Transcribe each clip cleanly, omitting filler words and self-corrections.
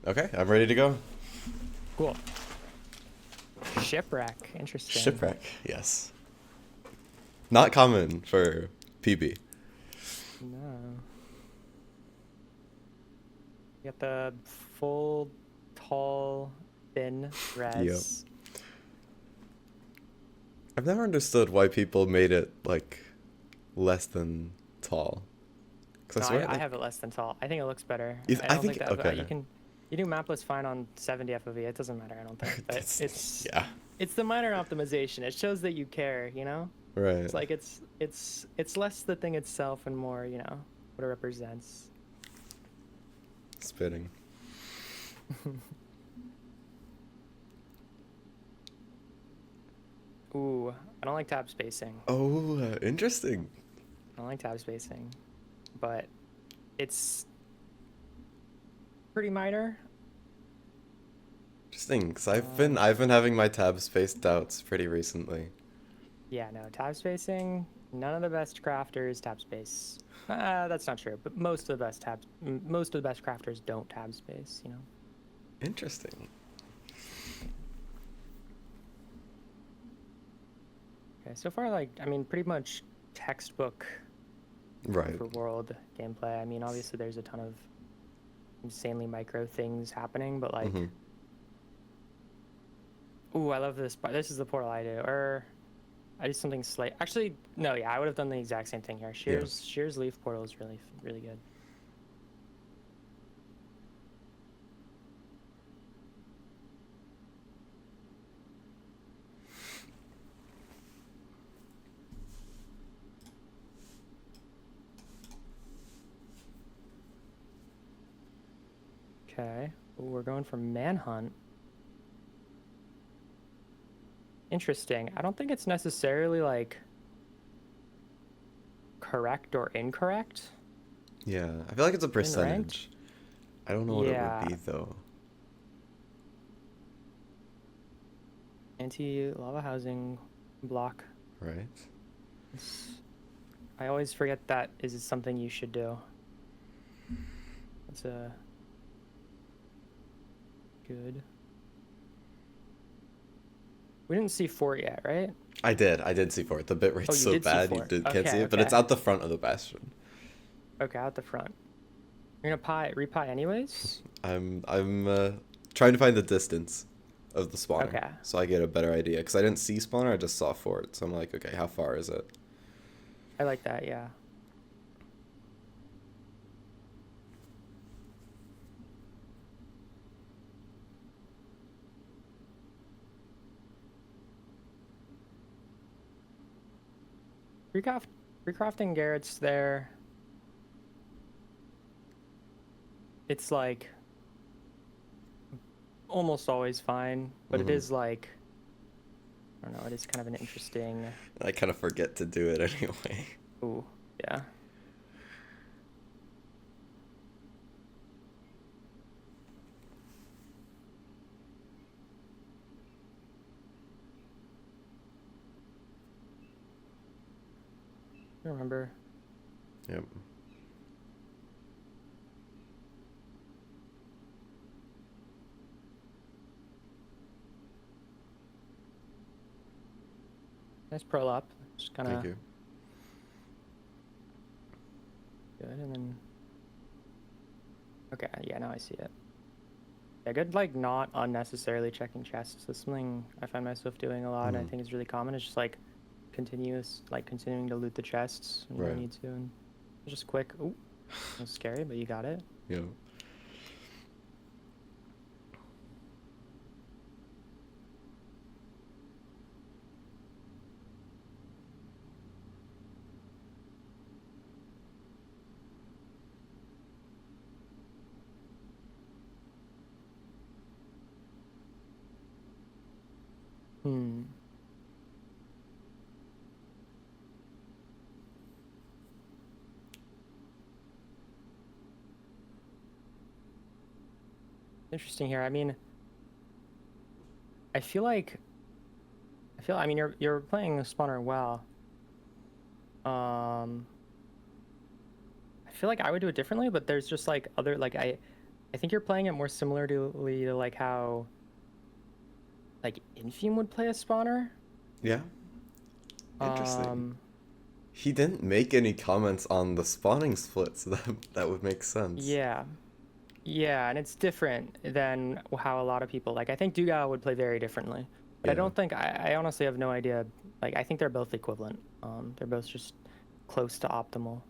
Okay, I'm ready to go. Cool. Shipwreck. Interesting. Shipwreck, yes. Not common for PB. No. You got the full, tall, thin Yep. res. I've never understood why people made it like less than tall. Cause No, I swear, I have it less than tall. I think it looks better. I I don't think think that okay. you do mapless fine on 70 FOV. It doesn't matter, I don't think. But Yeah, it's the minor optimization. It shows that you care, you know? right. It's like it's less the thing itself and more, what it represents. Spitting. Ooh, I don't like tab spacing. Oh, interesting. I don't like tab spacing, but it's pretty minor. Interesting. Cause Um, I've been having my tab space doubts pretty recently. yeah, no, tab spacing, none of the best crafters tab space. That's not true, but most of the best crafters don't tab space, you know? Interesting. Okay, so far, like, I mean, pretty much textbook Right. overworld gameplay. I mean, obviously there's a ton of insanely micro things happening, but like, Mm-hmm. ooh, I love this, but this is the portal I do, or I do something slight. Actually, no, yeah, I would have done the exact same thing here. Yeah. Shear's Leaf Portal is really, really good. Okay, ooh, we're going for Manhunt. Interesting. I don't think it's necessarily like correct or incorrect Yeah. I feel like it's a in ranked. percentage. I don't know what it would Yeah, be though. anti-lava housing block. Right. It's, I always forget that is something you should do. It's a good. We didn't see 4 yet, right? I did. I did see for it. The bit Oh, rate's you so did see bad 4. can't see Okay, it, but it's okay. out the front of the bastion. Okay, out the front. You're gonna repie anyways? I'm trying to find the distance of the spawner Okay. so I get a better idea. Because I didn't see spawner, I just saw fort. So I'm like, okay, how far is it? I like that, yeah. Recraft recrafting Garrett's there. It's like almost always fine, but it Hmm. is like I don't know, it is kind of an interesting I kind of forget to do it anyway. ooh, yeah. I remember. Yep. Nice pearl up. Just Thank kinda you. good and then okay, yeah, now I see it. Yeah, good like not unnecessarily checking chests. That's something I find myself doing a lot and I Hmm. think is really common. It's just like continuing to loot the chests when you Right. don't need to and just quick. Ooh, that's scary, but you got it. Yeah. Hmm. Interesting here. I mean, I feel like I mean you're playing the spawner well. Um I feel like I would do it differently, but there's just like other like I think you're playing it more similarly to like how like Infium would play a spawner. Yeah. Interesting. Um, He didn't make any comments on the spawning split, so that would make sense. yeah. Yeah, and it's different than how a lot of people like. I think Dugal would play very differently, but I Yeah. don't think I honestly have no idea. Like, I think they're both equivalent. They're both just close to optimal.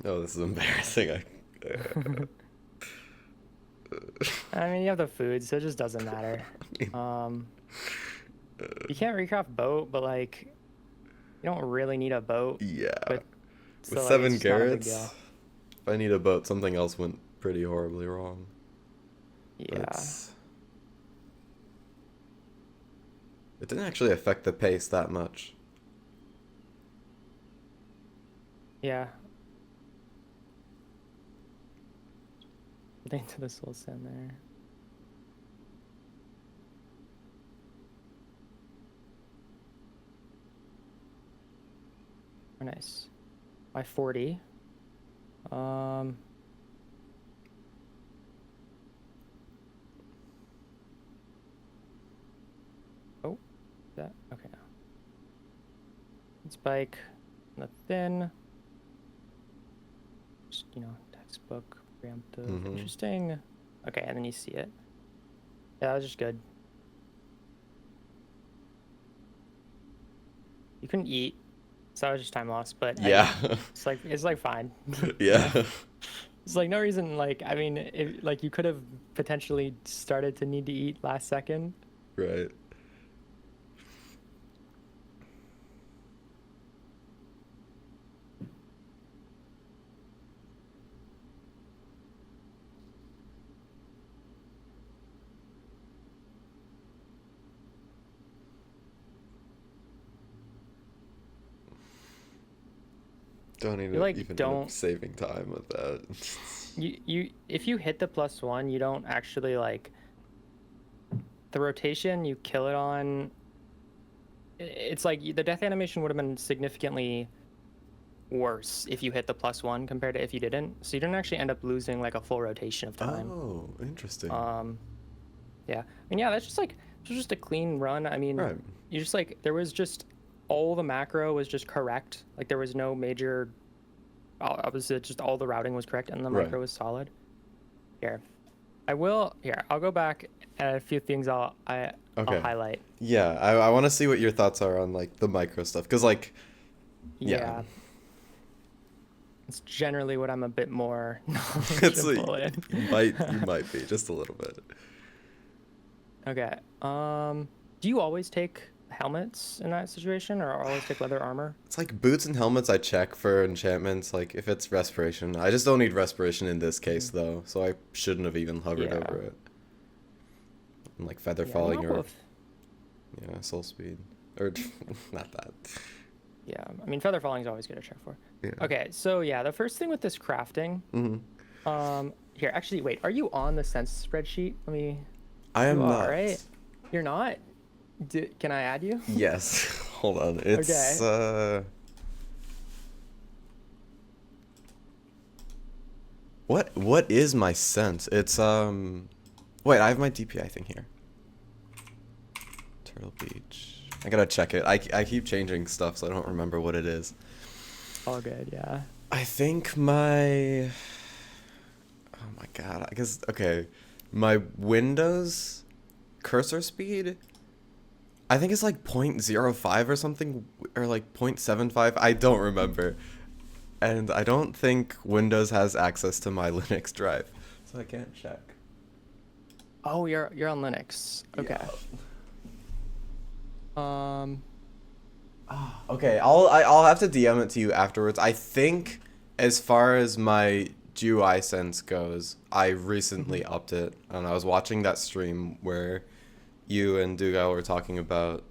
Oh, this is embarrassing. I mean, you have the food, so it just doesn't matter. You can't recraft boat, but like, you don't really need a boat. Yeah. But With so, like, 7 it's just not a big Garrets, deal. if I need a boat, something else went pretty horribly wrong. Yeah. It didn't actually affect the pace that much. Yeah. Into the soul sand there. Oh, nice. By 40. Oh, that okay now. Spike on the thin. Just, textbook preemptive. Interesting. Okay, and then you see it. Yeah, that was just good. You couldn't eat, so that was just time loss. But Yeah. it's like fine. Yeah. It's like no reason. Like I mean, like you could have potentially started to need to eat last second. Right. Don't even end up saving time with that. You if you hit the +1, you don't actually like the rotation you kill it on. It's like the death animation would have been significantly worse if you hit the +1 compared to if you didn't. So you didn't actually end up losing like a full rotation of time. Oh, interesting. Yeah. I mean, yeah, that's just a clean run. I mean, Right. you just like there was just all the macro was just correct. Like there was no major. Obviously, just all the routing was correct and the Right. macro was solid. Here, I'll go back and a few things I'll highlight. Yeah, I want to see what your thoughts are on like the micro stuff, because like, yeah. It's generally what I'm a bit more It's knowledgeable like, in. you might be just a little bit. Okay. Do you always take helmets in that situation, or always take leather armor? It's like boots and helmets I check for enchantments, like if it's respiration. I just don't need respiration in this case though, so I shouldn't have even hovered Yeah. over it. And like feather Yeah, falling not or both. yeah, soul speed. Or not that. Yeah, I mean feather falling is always good to check for. Yeah. Okay, so yeah, the first thing with this crafting. Here, actually, wait. Are you on the sense spreadsheet? Let me. I am You not. are, right? You're not. Can I add you? Yes. Hold on. It's What is my sense? It's wait, I have my DPI thing here. Turtle Beach. I gotta check it. I keep changing stuff, so I don't remember what it is. All good, yeah. I think my... Oh my god. I guess... Okay. My Windows cursor speed... I think it's like 0.05 or something. Or like 0.75. I don't remember. And I don't think Windows has access to my Linux drive. So I can't check. Oh, you're on Linux. Okay. Okay, I'll have to DM it to you afterwards. I think as far as my GUI sense goes, I recently upped it, and I was watching that stream where you and Dugal were talking about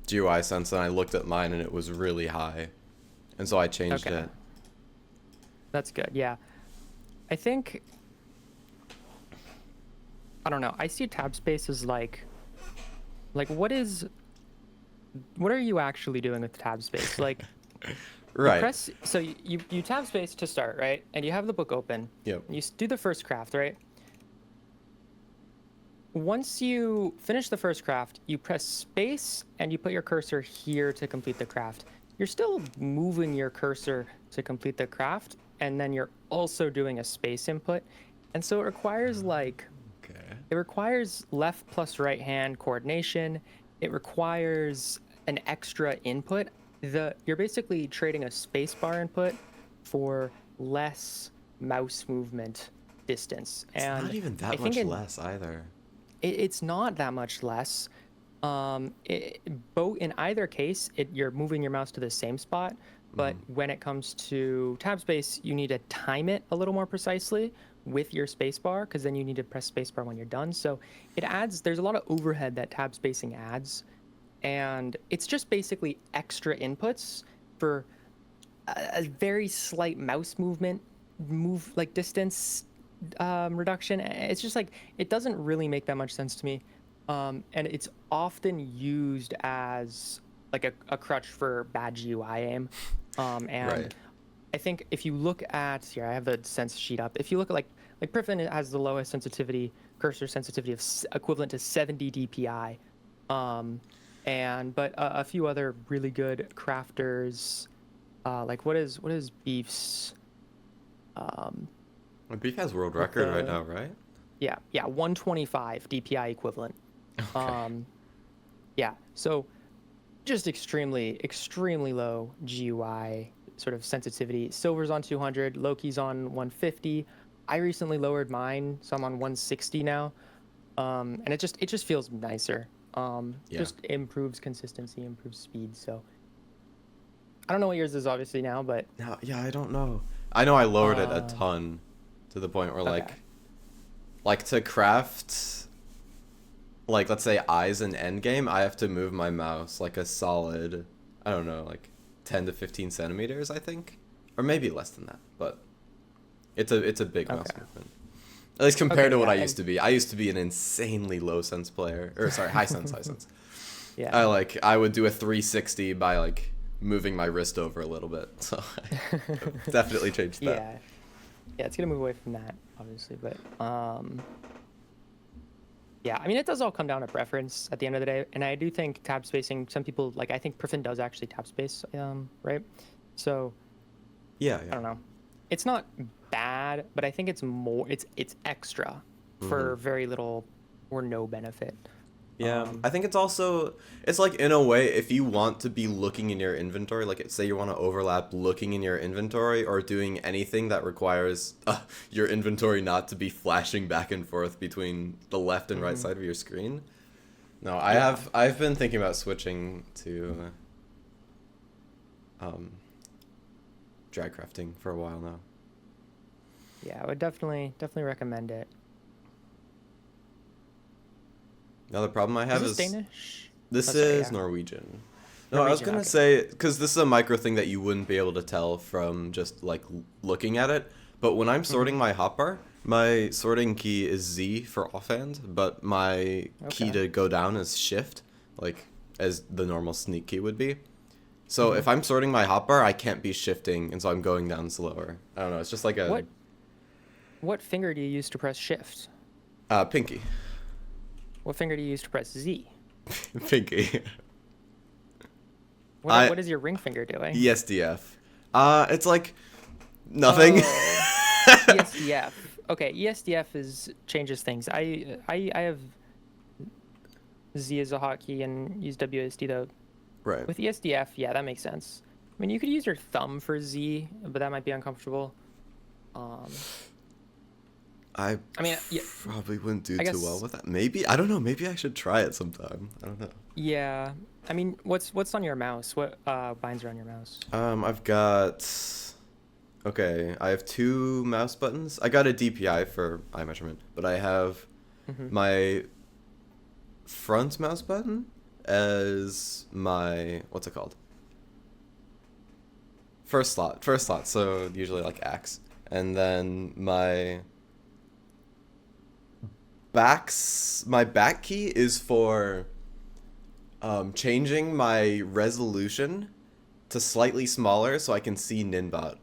GUI sense, and I looked at mine and it was really high, and so I changed it. That's good. Yeah, I think. I don't know. I see tab space as like what are you actually doing with tab space? Like, You Right. press, so you tab space to start, right? And you have the book open. Yep. You do the first craft, right? Once you finish the first craft, you press space and you put your cursor here to complete the craft. You're still moving your cursor to complete the craft, and then you're also doing a space input. And so it requires Okay. it requires left plus right hand coordination. It requires an extra input. You're basically trading a space bar input for less mouse movement distance. It's And not even I that think much less either. it's not that much less. Both in either case, you're moving your mouse to the same spot. But when it comes to tab space, you need to time it a little more precisely with your space bar, because then you need to press space bar when you're done. So there's a lot of overhead that tab spacing adds. And it's just basically extra inputs for a very slight mouse distance reduction. It's just like, it doesn't really make that much sense to me. And it's often used as like a crutch for bad GUI aim. And Right. I think if you look at here, I have the sense sheet up. If you look at like Priffin has the lowest sensitivity, cursor sensitivity of equivalent to 70 DPI. But a few other really good crafters, like what is Beef's? Beef has world With record right the now, right? Yeah, 125 DPI equivalent. Okay. Yeah, so just extremely low GUI sort of sensitivity. Silver's on 200, Loki's on 150. I recently lowered mine, so I'm on 160 now. And it just feels nicer. Yeah. Just improves consistency, improves speed. So I don't know what yours is obviously now, but No, yeah, I don't know. I know I lowered it a uh, ton to the point where okay. like to craft like let's say eyes in endgame, I have to move my mouse like a solid, I don't know, like 10 to 15 centimeters, I think, or maybe less than that, but it's a big mouse Okay. movement. At least compared Okay, to what yeah, I and used to be. I used to be an insanely low sense player, or sorry, high sense, high sense. yeah. I would do a 360 by like moving my wrist over a little bit. So I definitely changed that. Yeah. Yeah, it's gonna move away from that, obviously, but yeah, I mean, it does all come down to preference at the end of the day, and I do think tab spacing. Some people I think Priffin does actually tab space, right? So Yeah, I yeah. don't know. It's not bad, but I think it's extra for very little or no benefit. Yeah, Um, I think it's like in a way, if you want to be looking in your inventory, like say you want to overlap looking in your inventory or doing anything that requires your inventory not to be flashing back and forth between the left and right mhm. side of your screen. No, Yeah, I've been thinking about switching to um drag crafting for a while now. yeah, I would definitely recommend it. Now the problem I Is have this is Danish? Oh, this sorry, is yeah, Norwegian. No, I was Norwegian. gonna Okay. say because this is a micro thing that you wouldn't be able to tell from just like looking at it. But when I'm Mm-hmm. sorting my hotbar, my sorting key is Z for offhand, but my key Okay. to go down is Shift, like as the normal sneak key would be. So Mm-hmm. if I'm sorting my hotbar, I can't be shifting, and so I'm going down slower. I don't know. It's just like a What finger do you use to press shift? pinky, What finger do you use to press Z? pinky. What I is your ring finger doing? ESDF. It's like nothing. Oh, ESDF. Okay, ESDF changes things. I have Z as a hotkey and use WSD though. Right. With ESDF, yeah, that makes sense. I mean, you could use your thumb for Z, but that might be uncomfortable. Um, I I mean, yeah, probably wouldn't do I too well guess, with that. Maybe I don't know. Maybe I should try it sometime. I don't know. yeah. I mean, what's on your mouse? What binds are on your mouse? I've got. Okay, I have two mouse buttons. I got a DPI for eye measurement, but I have Mm-hmm. my front mouse button as my what's it called? First slot. First slot. So usually like axe, and then my back key is for changing my resolution to slightly smaller so I can see Ninbot.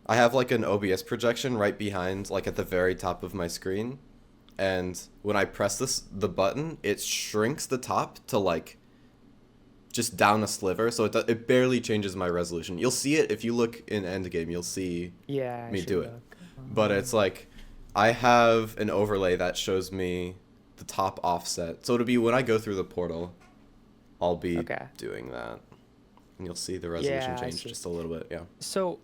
I have like an OBS projection right behind, like at the very top of my screen, and when I press the button, it shrinks the top to like just down a sliver, so it barely changes my resolution. You'll see it if you look in Endgame. You'll see Yeah, I me should do it, look. but it's like I have an overlay that shows me the top offset, so it'll be when I go through the portal, I'll be Okay. doing that, and you'll see the resolution Yeah, I change see. just a little bit. Yeah, So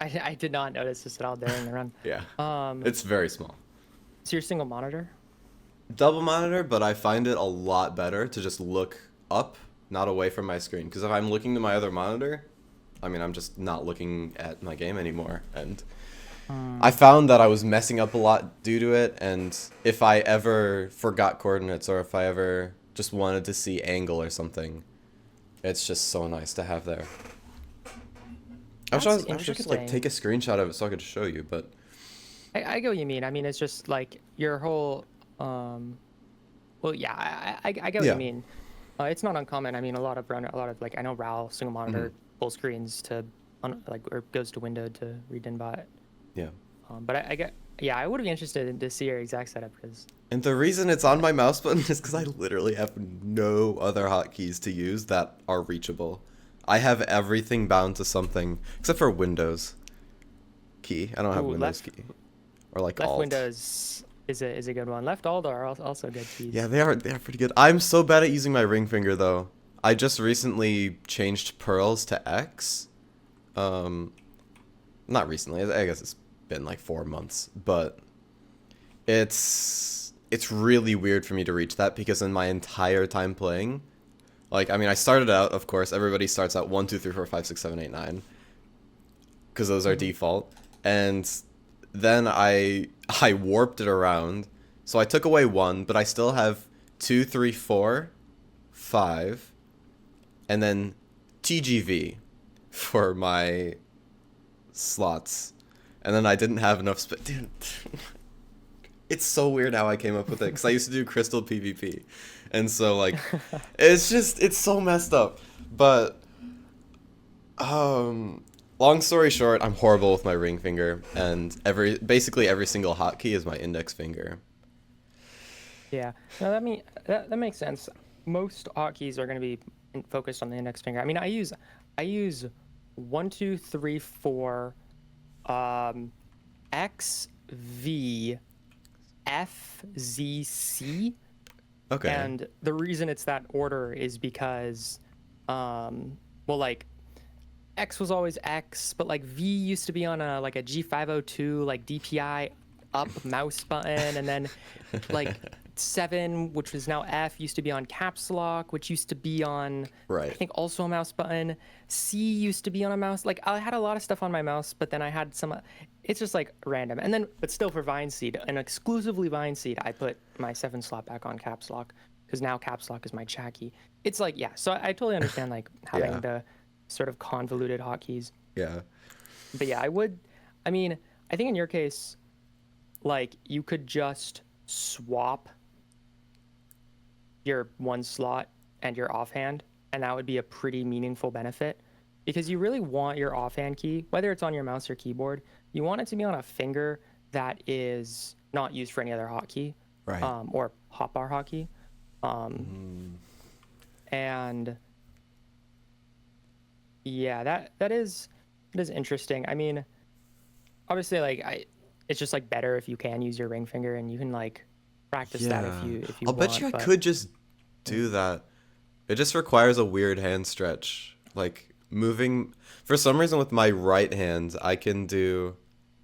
I did not notice this at all during the run. yeah, Um, it's very small. so you're single monitor? Double monitor, but I find it a lot better to just look up, not away from my screen. Because if I'm looking to my other monitor, I mean, I'm just not looking at my game anymore. And I found that I was messing up a lot due to it. And if I ever forgot coordinates or if I ever just wanted to see angle or something, it's just so nice to have there. I wish I could like take a screenshot of it so I could show you, but I get what you mean. I mean, it's just like your whole, well, yeah, I get what yeah. you mean. It's not uncommon. I mean, a lot of like I know RAL single monitor full screens to like or goes to window to read Dinbot. Yeah. But I get, yeah, I would be interested to see your exact setup because And the reason it's on my mouse button is because I literally have no other hotkeys to use that are reachable. I have everything bound to something except for Windows key. I don't have Windows key or like left Alt. Windows is a good one. Left Alt are also good keys. Yeah, they are pretty good. I'm so bad at using my ring finger though. I just recently changed pearls to X. Not recently. I guess it's been like 4 months, but it's really weird for me to reach that because in my entire time playing, like I mean, I started out, of course, everybody starts out 1, 2, 3, 4, 5, 6, 7, 8, 9, because those are default, and then I warped it around, so I took away 1, but I still have 2, 3, 4, 5, and then TGV for my slots, and then I didn't have enough dude. It's so weird how I came up with it because I used to do crystal PvP, and so like it's so messed up. But long story short, I'm horrible with my ring finger, and basically every single hotkey is my index finger. Yeah, no, that makes sense. Most hotkeys are going to be focused on the index finger. I mean, I use 1, 2, 3, 4, X, V, F, Z, C. Okay. And the reason it's that order is because, well, like X was always X, but like V used to be on a G502 like DPI up mouse button, and then like 7, which was now F, used to be on caps lock, which used to be on Right. I think also a mouse button. C used to be on a mouse. Like I had a lot of stuff on my mouse, but then I had some. It's just like random. And then, but still for Vine Seed and exclusively Vine Seed, I put my 7 slot back on caps lock because now caps lock is my chat key. It's like yeah. So I totally understand like having Yeah. the sort of convoluted hotkeys. Yeah. But yeah, I mean, I think in your case, like you could just swap your 1 slot and your offhand, and that would be a pretty meaningful benefit because you really want your offhand key, whether it's on your mouse or keyboard, you want it to be on a finger that is not used for any other hotkey, Right. or hotbar hotkey. And yeah, that is interesting. I mean, obviously, like it's just like better if you can use your ring finger and you can like practice that if you I'll want. bet you I could just do that. It just requires a weird hand stretch. Like moving for some reason with my right hand, I can do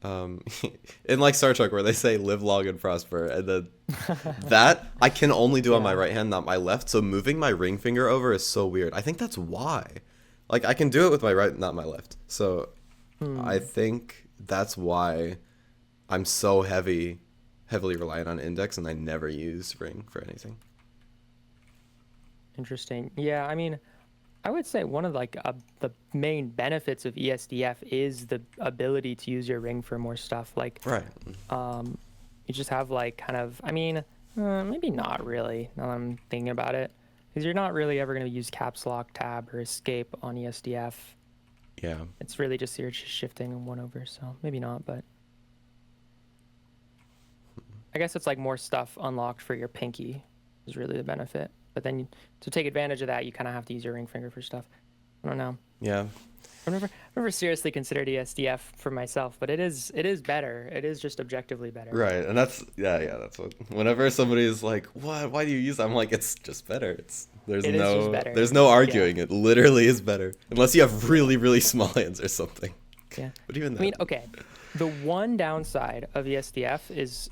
in like Star Trek where they say live long and prosper, and then that I can only do on my right hand, not my left. So moving my ring finger over is so weird. I think that's why. Like I can do it with my right, not my left. So I think that's why I'm so heavily reliant on index, and I never use ring for anything. Interesting. Yeah, I mean, I would say one of like the main benefits of ESDF is the ability to use your ring for more stuff. Like, Right. You just have like kind of, I mean, maybe not really. Now that I'm thinking about it, because you're not really ever going to use caps lock, tab, or escape on ESDF. Yeah. It's really just you're just shifting one over, so maybe not, but I guess it's like more stuff unlocked for your pinky is really the benefit. But then to take advantage of that, you kind of have to use your ring finger for stuff. I don't know. Yeah. I've never seriously considered ESDF for myself, but it is better. It is just objectively better. Right. And that's that's what whenever somebody is like, "What? Why do you use that?" I'm like, "It's just better. There's It is just better. there's no arguing. It literally is better. Unless you have really really small hands or something." Yeah. But even I mean, then. okay. The one downside of ESDF is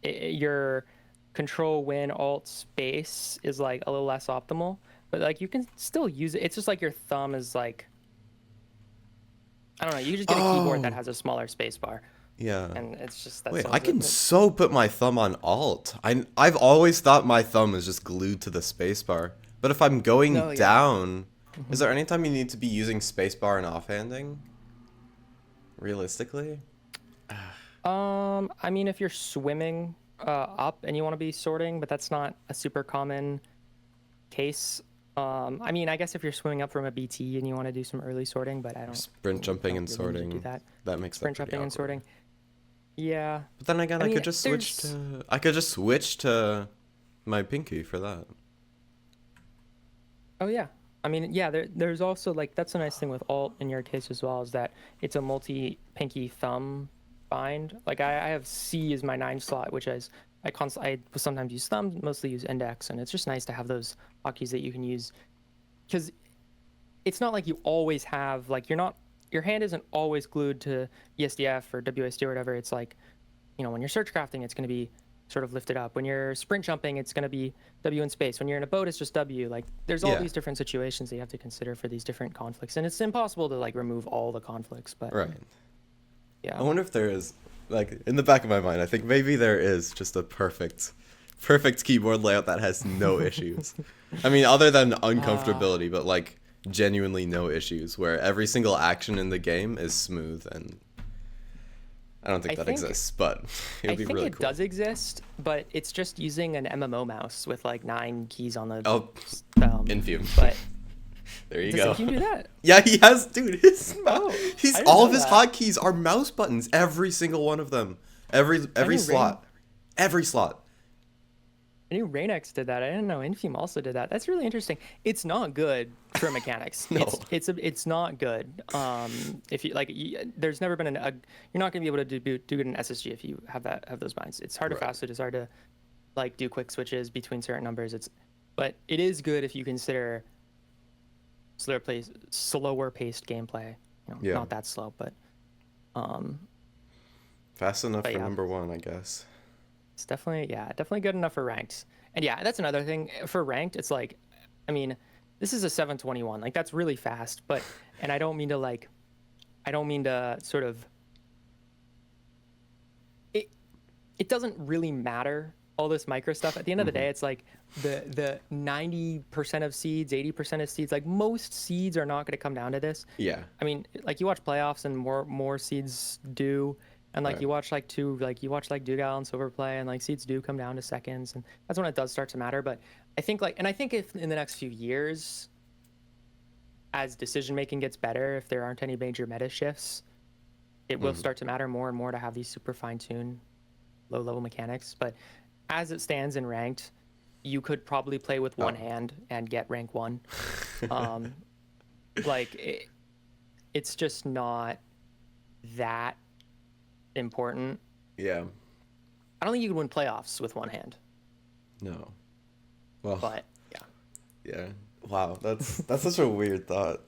your control win alt space is like a little less optimal, but like you can still use it. It's just like your thumb is like, I don't know, you just get a keyboard that has a smaller space bar, Yeah. and it's just that Wait, solves I it. can so put my thumb on alt. I've always thought my thumb is just glued to the spacebar. But if I'm going No, yeah. down, is there any time you need to be using spacebar and offhanding? Realistically? I mean, if you're swimming up and you want to be sorting, but that's not a super common case. I mean, I guess if you're swimming up from a BT and you want to do some early sorting, but I don't. Sprint jumping and really need to do sorting. that. That makes Sprint that pretty jumping and awkward. sorting. Yeah. But then again, I I mean, could just switch there's- to I could just switch to my pinky for that. Oh yeah. I mean, yeah. There's also like that's a nice thing with alt in your case as well is that it's a multi pinky thumb bind. Like I have C as my 9 slot, which is I sometimes use thumb, mostly use index, and it's just nice to have those hotkeys that you can use because it's not like you always have like your hand isn't always glued to ESDF or WASD or whatever. It's like, when you're search crafting, it's going to be sort of lifted up. When you're sprint jumping, it's going to be W in space. When you're in a boat, it's just W. Like there's all Yeah. these different situations that you have to consider for these different conflicts, and it's impossible to like remove all the conflicts. But Right. yeah, I wonder if there is, like, in the back of my mind, I think maybe there is just a perfect keyboard layout that has no issues. I mean, other than uncomfortability, but like genuinely no issues, where every single action in the game is smooth, and I don't think I that think- exists, but it I would be think really it cool. does exist, but it's just using an MMO mouse with like 9 keys on the Oh, Infume. Infume. But There you does go. Infume do that? Yeah, he has, dude. Oh, I didn't All know of his that. hotkeys are mouse buttons. Every single one of them. Every knew slot. Every slot. I knew Rohkx did that. I didn't know Infume also did that. That's really interesting. It's not good for mechanics. No. It's not good. If you like, there's never been you're not gonna be able to do good in SSG if you have those binds. It's hard to Right. fast it. It's hard to like do quick switches between certain numbers. But it is good if you consider slower paced gameplay. Yeah. Not that slow, but Fast enough But for yeah. number one, I guess. it's definitely good enough for ranked. And yeah, that's another thing for ranked. It's like, I mean, this is a 721. Like that's really fast, and I don't mean to sort of. It doesn't really matter all this micro stuff. At the end of the day, it's like the 90% of seeds, 80% of seeds. Like most seeds are not going to come down to this. Yeah. I mean, like you watch playoffs and more seeds do, and like Right. you watch Dougal and Silver play, and like seeds do come down to seconds, and that's when it does start to matter. But I think if in the next few years, as decision making gets better, if there aren't any major meta shifts, it will start to matter more and more to have these super fine tuned, low level mechanics. But as it stands in ranked, you could probably play with one hand and get rank 1. It's just not that important. Yeah. I don't think you could win playoffs with one hand, No. Well, but yeah. yeah. Wow, that's such a weird thought.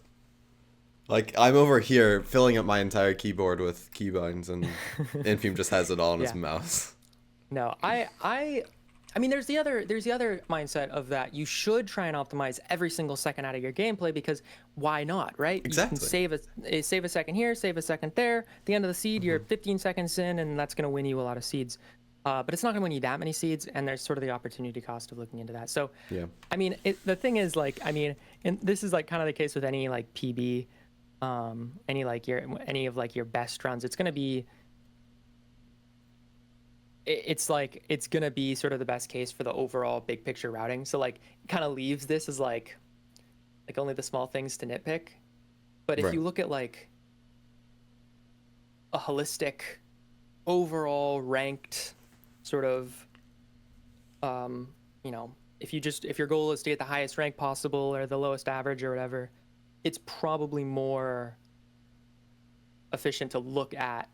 Like, I'm over here filling up my entire keyboard with keybinds, and Infume just has it all on his Yeah. mouse. No, I mean, there's the other mindset of that you should try and optimize every single second out of your gameplay because why not, right? Exactly. You can save a second here, save a second there. At the end of the seed, you're 15 seconds in, and that's going to win you a lot of seeds. But it's not going to win you that many seeds, and there's sort of the opportunity cost of looking into that. So, Yeah. I mean, the thing is, like, I mean, and this is like kind of the case with any like PB, any of like your best runs. It's going to be it's like it's gonna be sort of the best case for the overall big picture routing. So like it kind of leaves this as like only the small things to nitpick. But if Right. you look at like a holistic overall ranked sort of um, you know, if your goal is to get the highest rank possible or the lowest average or whatever, it's probably more efficient to look at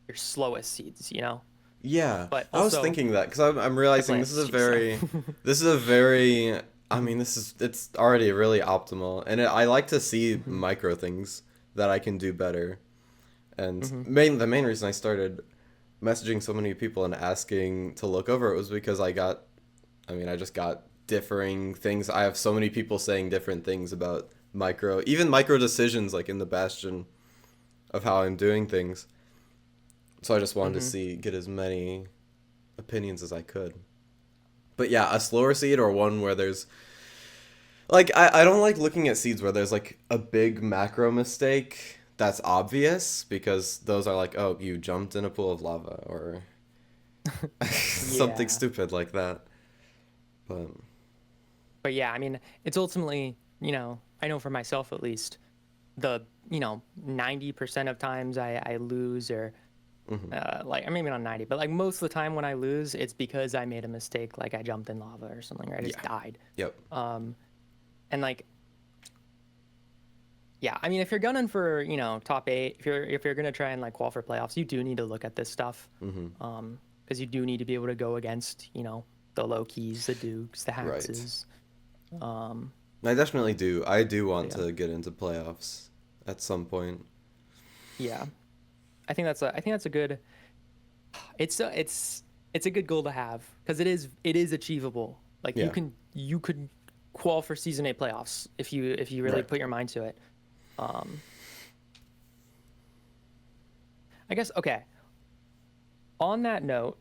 your slowest seeds, you know? Yeah, But I was also thinking that because I'm I realizing play SSG, so this is a very, I mean, it's already really optimal, and I like to see hmm micro things that I can do better. And hmm the main reason I started messaging so many people and asking to look over it was because I just got differing things. I have so many people saying different things about even micro decisions, like in the Bastion of how I'm doing things. So I just wanted to hmm get as many opinions as I could. But yeah, a slower seed or one where there's like I don't like looking at seeds where there's like a big macro mistake that's obvious because those are like, oh, you jumped in a pool of lava or something yeah. stupid like that. But But yeah, I mean, it's ultimately, I know for myself at least, the 90% of times I lose or mhm. like, or maybe not 90, but like most of the time when I lose, it's because I made a mistake, like I jumped in lava or something, or I just Yeah. died. Yep. Um, and like, yeah, I mean, if you're gunning for, top eight, if you're gonna try and like qual for playoffs, you do need to look at this stuff. Mhm. Because you do need to be able to go against, the low keys, the dukes, the Right. haxes. Um, I definitely do. I do so want yeah, to get into playoffs at some point. yeah, I think that's a good. It's a good goal to have because it is achievable. Like Yeah. you could qual for season 8 playoffs if you really Right. put your mind to it. Um, I guess okay. On that note,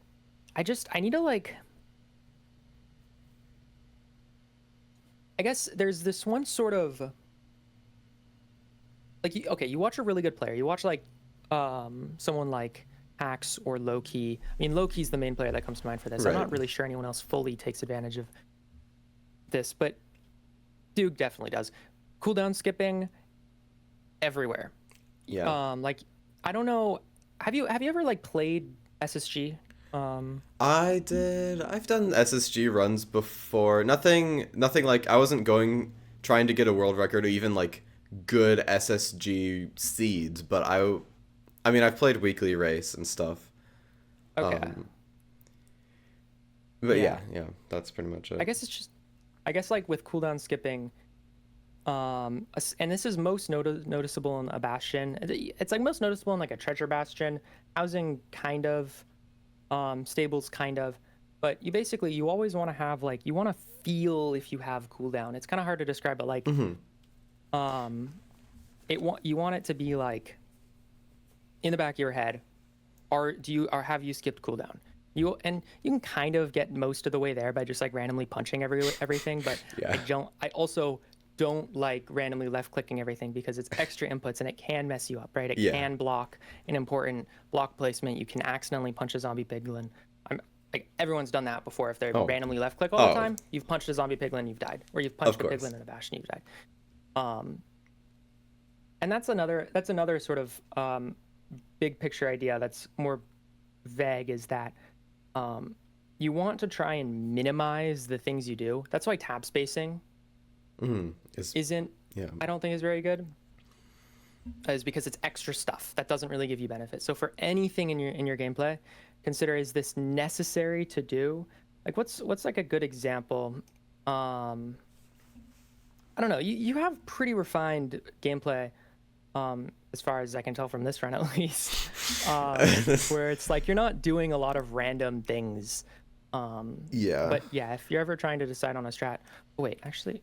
I need to like I guess there's this one sort of like okay, you watch a really good player. You watch like someone like Axe or Loki. I mean, Loki's the main player that comes to mind for this. I'm Right. not really sure anyone else fully takes advantage of this, but Duke definitely does. Cooldown skipping everywhere. Yeah. Like I don't know. Have you ever like played SSG? I did. I've done SSG runs before. Nothing like I wasn't going trying to get a world record or even like good SSG seeds, but I mean, I've played weekly race and stuff. Okay. Um, but Yeah. yeah, that's pretty much I it. guess it's just I guess like with cooldown skipping, and this is most noticeable in a bastion. It's like most noticeable in like a treasure bastion, housing kind of, stables kind of, but you always want to have like you want to feel if you have cooldown. It's kind of hard to describe, but like Hmm. um, you want it to be like in the back of your head. Have you skipped cooldown? You can kind of get most of the way there by just like randomly punching everything, but Yeah. I also don't like randomly left clicking everything because it's extra inputs and it can mess you up, right? It Yeah. can block an important block placement. You can accidentally punch a zombie piglin. I'm like everyone's done that before. If they Oh. randomly left click all the Oh. time, you've punched a zombie piglin, you've died, or you've Of punched a piglin course. in a bastion, you've died. Um, and that's another sort of big picture idea that's more vague is that um, you want to try and minimize the things you do. That's why tab spacing Hmm. Is isn't, yeah. I don't think is very good, is because it's extra stuff that doesn't really give you benefit. So for anything in your gameplay, consider is this necessary to do? Like what's like a good example? Um, I don't know. You have pretty refined gameplay, as far as I can tell from this run at least, where it's like you're not doing a lot of random things. Yeah. But yeah, if you're ever trying to decide on a strat, oh, wait, actually,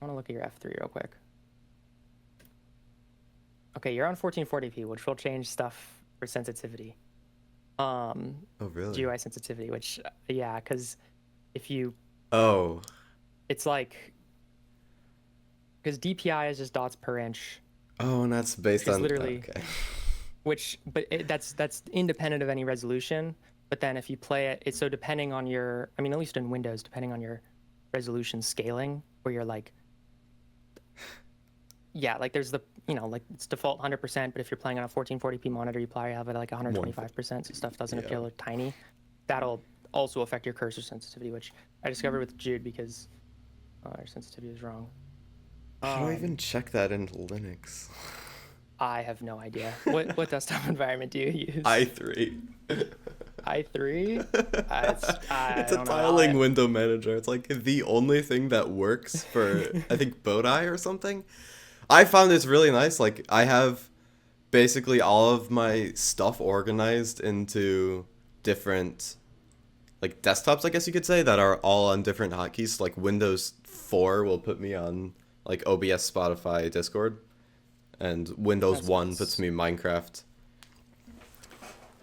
I want to look at your F3 real quick. Okay, you're on 1440p, which will change stuff for sensitivity. Oh, really? GUI sensitivity, which yeah, because if you, Oh. it's like because DPI is just dots per inch, Oh, and that's which based is on literally okay. that's independent of any resolution. But then if you play it, it's so depending on your, I mean, at least in Windows, depending on your resolution scaling, where you're like, yeah, like there's the, like it's default 100%, but if you're playing on a 1440p monitor, you probably have it like 125%, so stuff doesn't Yeah. appear tiny. That'll also affect your cursor sensitivity, which I discovered with Jude because our sensitivity was wrong. How do I even check that in Linux? I have no idea. What desktop environment do you use? i3. i3? I It's a don't know. tiling window manager. It's like the only thing that works for, I think, Bodai or something. I found it's really nice. Like, I have basically all of my stuff organized into different, like, desktops, I guess you could say, that are all on different hotkeys. Like, Windows 4 will put me on, like, OBS, Spotify, Discord. And Windows That's 1 nice. puts me in Minecraft.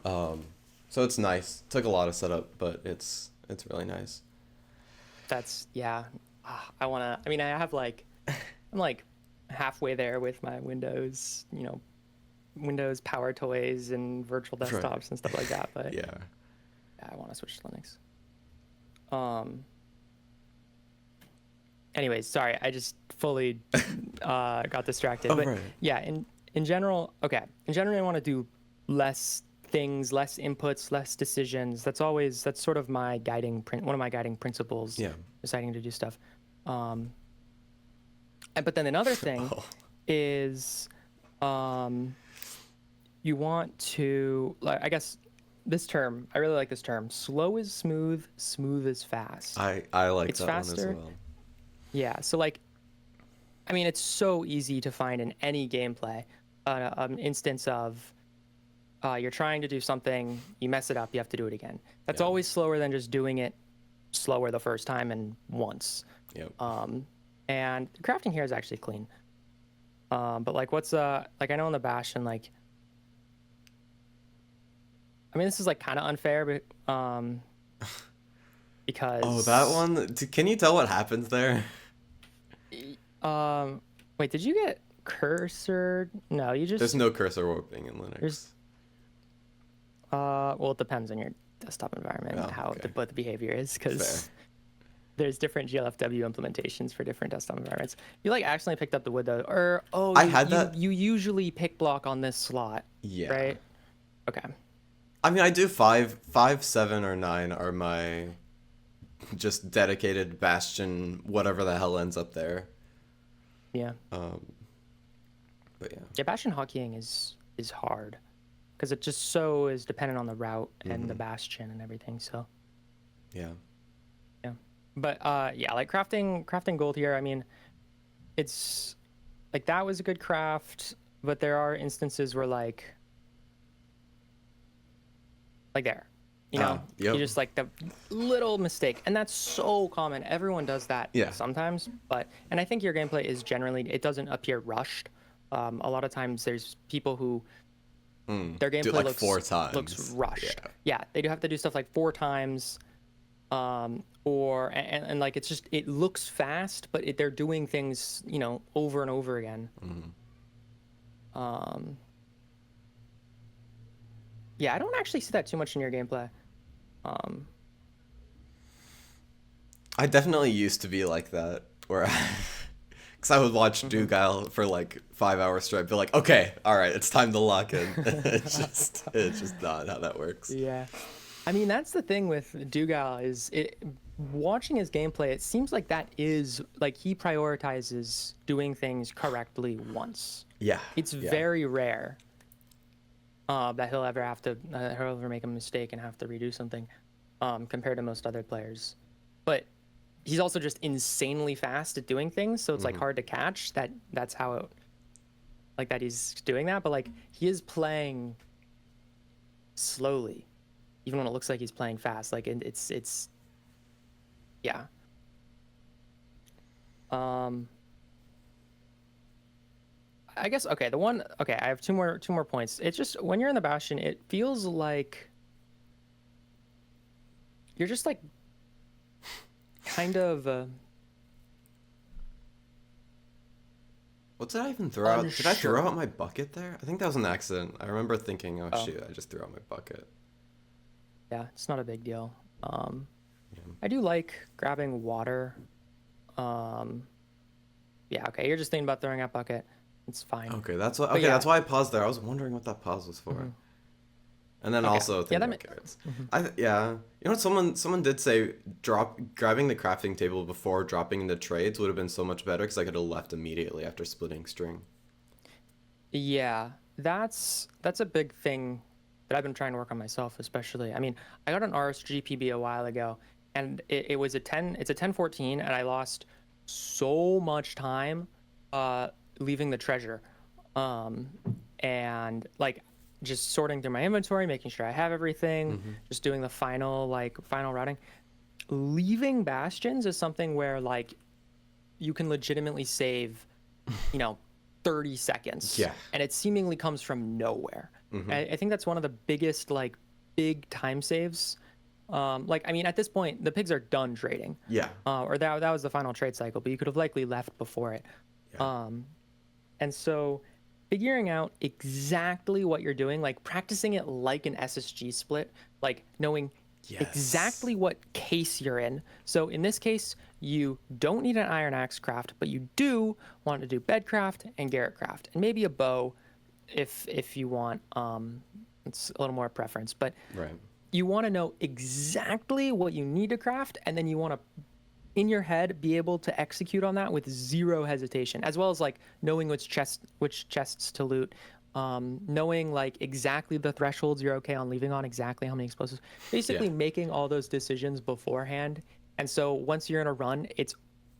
So it's nice. Took a lot of setup, but it's really nice. That's, yeah. I mean, I have like, I'm like halfway there with my Windows, Windows Power Toys and virtual desktops Right. and stuff like that. But Yeah. I want to switch to Linux. Anyways, sorry, I just fully got distracted. Oh, But right. yeah, in general, okay. In general, I want to do less things, less inputs, less decisions. That's sort of my one of my guiding principles. Yeah. Deciding to do stuff. But then another thing Oh. is, you want to, like, I guess this term, I really like this term. Slow is smooth, smooth is fast. I like It's that faster. one as well. Yeah, so like, I mean, it's so easy to find in any gameplay an instance of you're trying to do something, you mess it up, you have to do it again. That's Yeah. always slower than just doing it slower the first time and once. Yep. And the crafting here is actually clean. But like, what's like, I know in the Bastion, like, I mean, this is like kind of unfair, but because Oh, that one. Can you tell what happens there? wait, did you get cursor? No, you just There's no cursor warping in Linux. There's- well, it depends on your desktop environment and Oh, how okay. what the behavior is, because Fair. there's different GLFW implementations for different desktop environments. You like accidentally picked up the wood though, or I had that. You usually pick block on this slot, Yeah. right? Okay. I mean, I do 5, 7, or 9 are my just dedicated Bastion, whatever the hell ends up there. Yeah. But yeah. Yeah, Bastion hockeying is hard because it just so is dependent on the route and the Bastion and everything. So Yeah. yeah, but yeah, like crafting gold here. I mean, it's like that was a good craft, but there are instances where like there, Yep. you just like the little mistake, and that's so common. Everyone does that Yeah. sometimes, and I think your gameplay is generally, it doesn't appear rushed. A lot of times there's people who their Do it gameplay like looks 4 times. looks rushed. Yeah. Yeah, they do have to do stuff like 4 times, and like it's just, it looks fast, but they're doing things over and over again. Yeah, I don't actually see that too much in your gameplay. I definitely used to be like that, where because I would watch Dugile for like 5 hours straight, be like, okay, all right, it's time to lock in. it's just not how that works. Yeah, I mean, that's the thing with Dougal is watching his gameplay. It seems like that is like he prioritizes doing things correctly once. Yeah. It's yeah. very rare that he'll ever make a mistake and have to redo something, compared to most other players. But he's also just insanely fast at doing things, so it's like hard to catch that's how it, like, that he's doing that. But like, he is playing slowly, even when it looks like he's playing fast. Like, it's yeah. I guess, okay, I have two more points. It's just when you're in the Bastion, it feels like you're just like kind of What did I even throw out? Did I throw unsure. out my bucket there? I think that was an accident. I remember thinking, oh shoot, I just threw out my bucket. Yeah, it's not a big deal. Yeah. I do like grabbing water. Um, yeah, okay, you're just thinking about throwing out bucket. It's fine. Okay, that's what. But Okay, yeah. that's why I paused there. I was wondering what that pause was for. Mhm. And then Okay. also Yeah, thinking, that okay, yeah, you know what? Someone did say grabbing the crafting table before dropping into trades would have been so much better because I could have left immediately after splitting string. yeah, that's a big thing that I've been trying to work on myself, especially. I mean, I got an RSGPB a while ago, and it was a 10. It's a 1014, and I lost so much time uh, leaving the treasure, um, and like just sorting through my inventory, making sure I have everything, Mm-hmm. just doing the final routing. Leaving bastions is something where like you can legitimately save, you know, 30 seconds, Yeah. and it seemingly comes from nowhere. Mm-hmm. I think that's one of the biggest like big time saves. Like I mean, at this point, the pigs are done trading, Yeah. or that was the final trade cycle, but you could have likely left before it. Yeah. Um, and so figuring out exactly what you're doing, like practicing it like an SSG split, like knowing Yes. exactly what case you're in. So in this case, you don't need an iron axe craft, but you do want to do bedcraft and garret craft, and maybe a bow if you want. It's a little more preference, but Right. you want to know exactly what you need to craft, and then you want to in your head be able to execute on that with zero hesitation, as well as like knowing which chests to loot, knowing like exactly the thresholds you're okay on leaving on, exactly how many explosives, Yeah. basically making all those decisions beforehand. And so once you're in a run, it's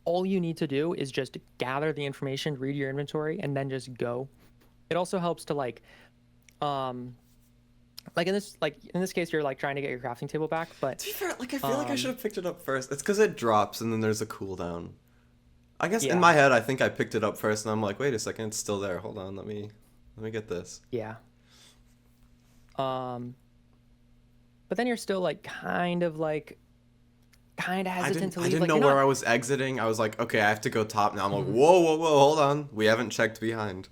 all you need to do is just gather the information, read your inventory, and then just go. It also helps to um in this case you're like trying to get your crafting table back, but To be fair, like I feel like I should um have picked it up first. It's because it drops and then there's a cooldown. I guess in yeah, my head I think I picked it up first and I'm like, wait a second, it's still there. Hold on, let me get this. yeah. um but then you're still like kind of hesitant to I leave. didn't Like know you're where not. I was exiting. I was like, okay, I have to go top now. I'm like, Mhm. whoa, hold on. We haven't checked behind.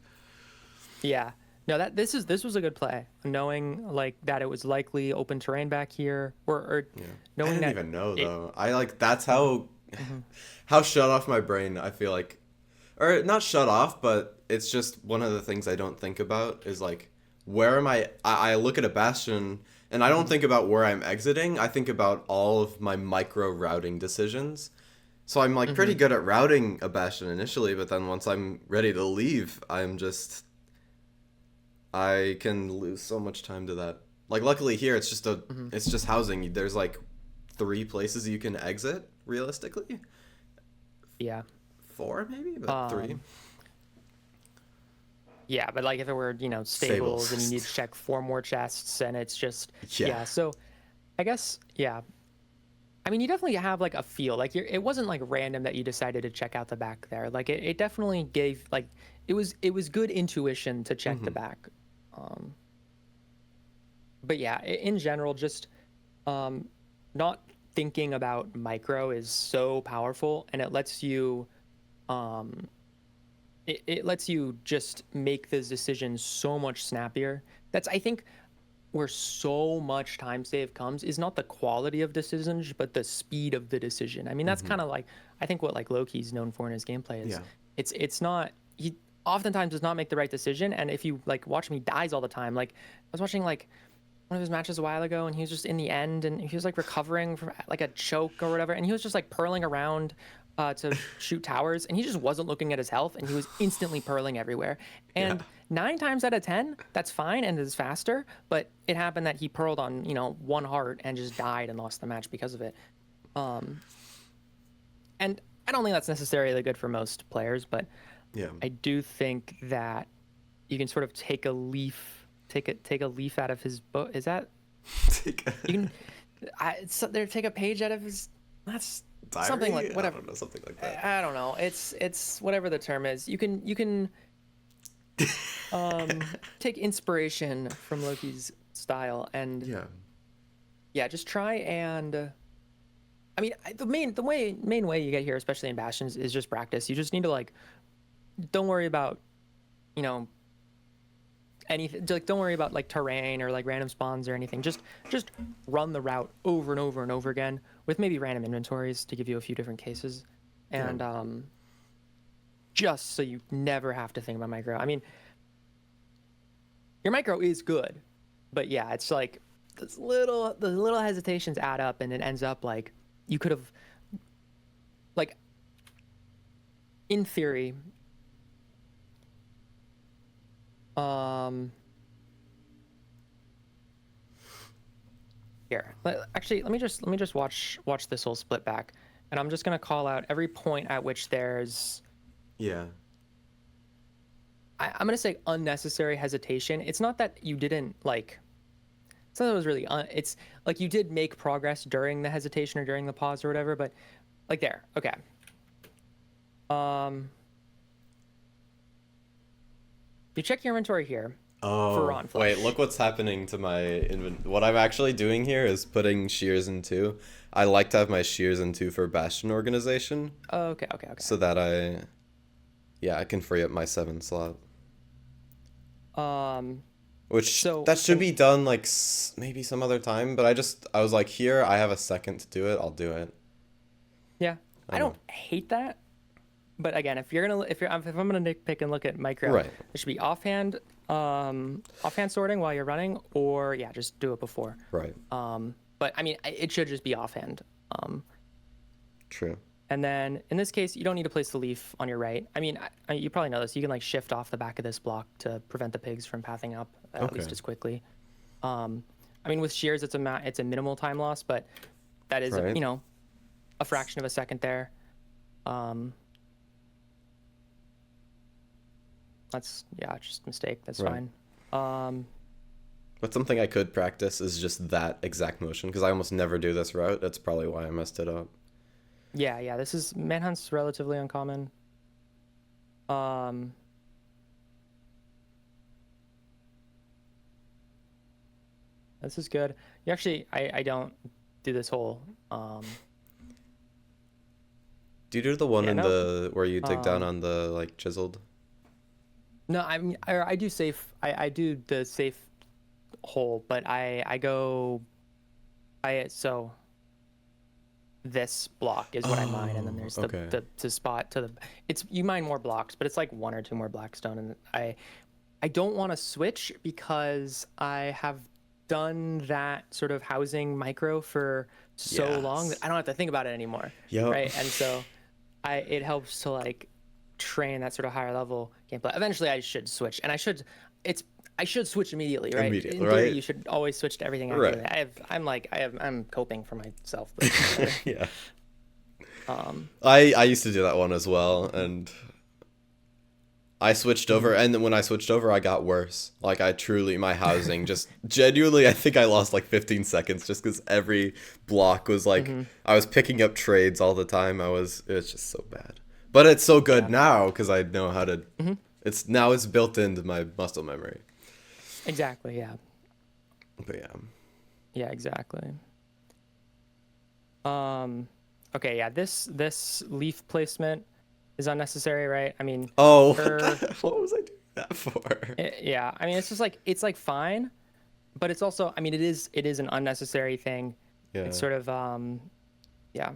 Yeah. No, this was a good play. Knowing like that it was likely open terrain back here, or Yeah. I knowing didn't that even know it. though. I like that's Mhm, how mhm, how shut off my brain I feel like, or not shut off, but it's just one of the things I don't think about is like where am I look at a bastion and I don't mhm, think about where I'm exiting. I think about all of my micro routing decisions. So I'm like pretty mhm. good at routing a bastion initially, but then once I'm ready to leave, I can lose so much time to that. Like luckily here Mhm. it's just housing. There's like three places you can exit realistically. Yeah. Four maybe, but three. Um. Yeah, but like if it were stables and you need to Stables. check four more chests and it's just Yeah. yeah. So I guess yeah. I mean, you definitely have like a feel. Like it wasn't like random that you decided to check out the back there. Like it definitely gave like it was good intuition to check the Hmm. back. Um, but yeah, in general, just um, not thinking about micro is so powerful, and um, it lets you just make this decision so much snappier. That's I think where so much time save comes is not the quality of decisions, but the speed of the decision. I mean, that's Hmm. kind of like I think what like Loki's known for in his gameplay is Yeah. it's not he oftentimes does not make the right decision, and if you like watch him, he dies all the time. Like I was watching like one of his matches a while ago, and he was just in the end, and he was like recovering from like a choke or whatever, and he was just like purling around to shoot towers, and he just wasn't looking at his health, and he was instantly purling everywhere. Yeah. And 9 times out of 10, that's fine and is faster, but it happened that he purled on one heart and just died and lost the match because of it. Um, and I don't think that's necessarily good for most players, but Yeah. I do think that you can sort of take a leaf out of his book. Is that Take a you can take a page out of his that's something like diary? I whatever. don't know, something like that. I don't know. It's whatever the term is. You can take inspiration from Loki's style and Yeah. yeah, just try and I mean the main way you get here, especially in Bastions, is just practice. You just need to like don't worry about you know anything. Like, don't worry about like terrain or like random spawns or anything. Just run the route over and over and over again with maybe random inventories to give you a few different cases, and just so you never have to think about micro. I mean, your micro is good, but yeah, it's like the little hesitations add up, and it ends up like you could have, like, in theory, here. Actually, let me just watch this whole split back, and I'm just gonna call out every point at which there's, Yeah. I'm gonna say unnecessary hesitation. It's not that you didn't like. It's not that it was really. It's like you did make progress during the hesitation or during the pause or whatever. But like there, okay. You check your inventory here. Oh, on flesh. wait, look what's happening to my What I'm actually doing here is putting shears in 2. I like to have my shears in 2 for Bastion organization. Oh, okay. So that I can free up my 7 slot. Which, that should be done, like, maybe some other time, but I was like, here, I have a second to do it, I'll do it. Yeah. I don't hate that. But again, if I'm gonna nitpick and look at micro, Right. it should be offhand sorting while you're running, or yeah, just do it before. Right. But I mean, it should just be offhand. True. And then in this case, you don't need to place the leaf on your right. I mean, you probably know this. You can like shift off the back of this block to prevent the pigs from pathing up at least as quickly. I mean, with shears, it's a minimal time loss, but that is Right. a fraction of a second there. That's just a mistake. That's Right. fine. But something I could practice is just that exact motion, because I almost never do this route. That's probably why I messed it up. Yeah. This is manhunt's relatively uncommon. This is good. You actually, I don't do this whole. Do you do the one no. where you dig down on the like chiseled? No, I do safe. I do the safe hole, but so this block is what I mine, and then there's the spot to the. You mine more blocks, but it's like 1 or 2 more blackstone, and I don't want to switch because I have done that sort of housing micro for so long that I don't have to think about it anymore. Yep. Right, and so it helps to like train that sort of higher level gameplay. Eventually, I should switch, and I should switch immediately, right? Immediately, In theory, right? you should always switch to everything. Right. I'm coping for myself. But, Yeah. I used to do that one as well, and I switched over, and then when I switched over, I got worse. Like, my housing just genuinely, I think I lost like 15 seconds just because every block was like, I was picking up trades all the time. It was just so bad. But it's so good now because I know how to, it's built into my muscle memory. Exactly, yeah. But yeah. Yeah, exactly. Okay, yeah, this leaf placement is unnecessary, right? I mean, what was I doing that for? Yeah, I mean, it's just like it's like fine, but it's also, I mean, it is an unnecessary thing. Yeah. It's sort of yeah.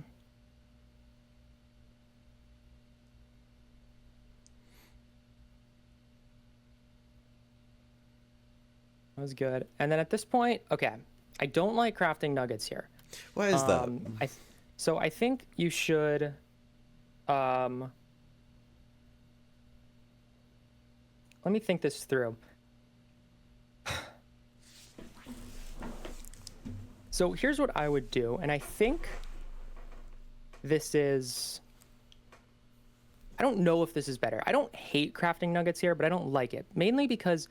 That was good. And then at this point, okay, I don't like crafting nuggets here. Why is that? So I think you should let me think this through. So here's what I would do, and I think this is, I don't know if this is better. I don't hate crafting nuggets here, but I don't like it. Mainly because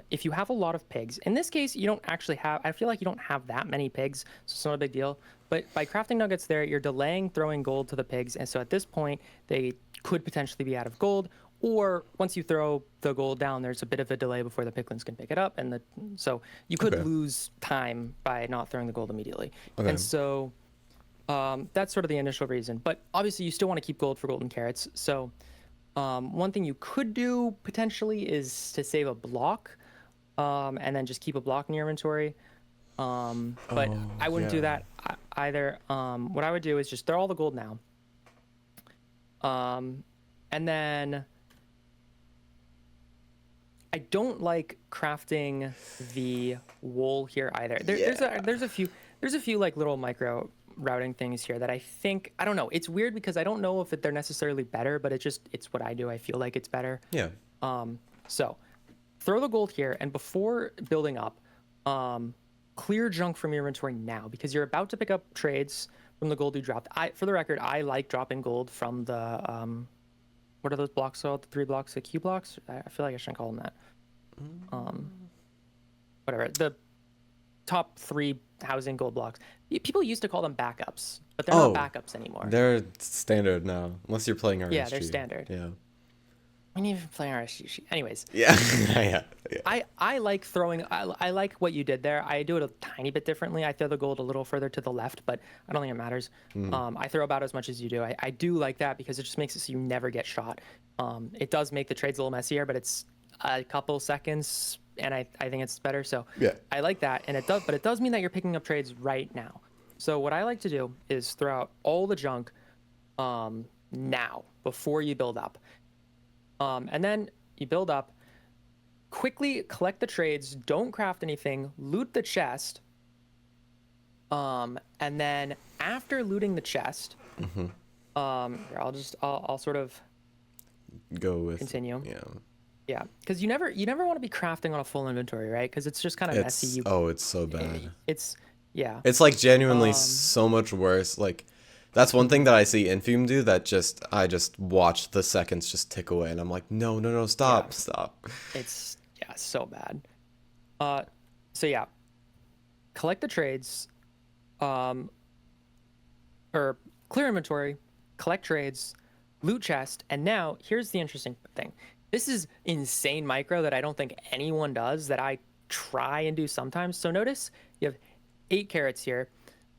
if you have a lot of pigs, in this case, you don't actually have, I feel like you don't have that many pigs, so it's not a big deal. But by crafting nuggets there, you're delaying throwing gold to the pigs, and so at this point, they could potentially be out of gold, or once you throw the gold down, there's a bit of a delay before the piglins can pick it up, and so you could lose time by not throwing the gold immediately. Okay. And so that's sort of the initial reason. But obviously, you still want to keep gold for golden carrots. So one thing you could do potentially is to save a block and then just keep a block in your inventory. But Oh, I wouldn't do yeah. that either. What I would do is just throw all the gold now. And then I don't like crafting the wool here either. Yeah. There's a few like little micro routing things here that I don't know. It's weird because I don't know if they're necessarily better, but it's what I do. I feel like it's better. Yeah. So throw the gold here, and before building up, clear junk from your inventory now because you're about to pick up trades from the gold you dropped. For the record, I like dropping gold from the what are those blocks called? The 3 blocks, the Q blocks? I feel like I shouldn't call them that. Whatever. The top 3 housing gold blocks. People used to call them backups, but they're not Oh, backups anymore. they're standard now, unless you're playing RSG. Yeah, they're standard. Yeah. We need to play RSG. Anyways, Yeah. Yeah. Yeah. I like throwing. I like what you did there. I do it a tiny bit differently. I throw the gold a little further to the left, but I don't think it matters. I throw about as much as you do. I do like that because it just makes it so you never get shot. It does make the trades a little messier, but it's a couple seconds, and I think it's better. So Yeah. I like that, and it does mean that you're picking up trades right now. So what I like to do is throw out all the junk now before you build up. And then you build up, quickly collect the trades, don't craft anything, loot the chest. And then after looting the chest, here, I'll sort of Go with. continue. Yeah. Yeah, because you never want to be crafting on a full inventory, right? Because it's just kind of messy. It's so bad. Yeah. It's like genuinely so much worse. Like, that's one thing that I see Infume do that I just watch the seconds just tick away, and I'm like, no, stop. It's so bad. So yeah, collect the trades, or clear inventory, collect trades, loot chest, and now here's the interesting thing. This is insane micro that I don't think anyone does that I try and do sometimes. So notice you have 8 carrots here.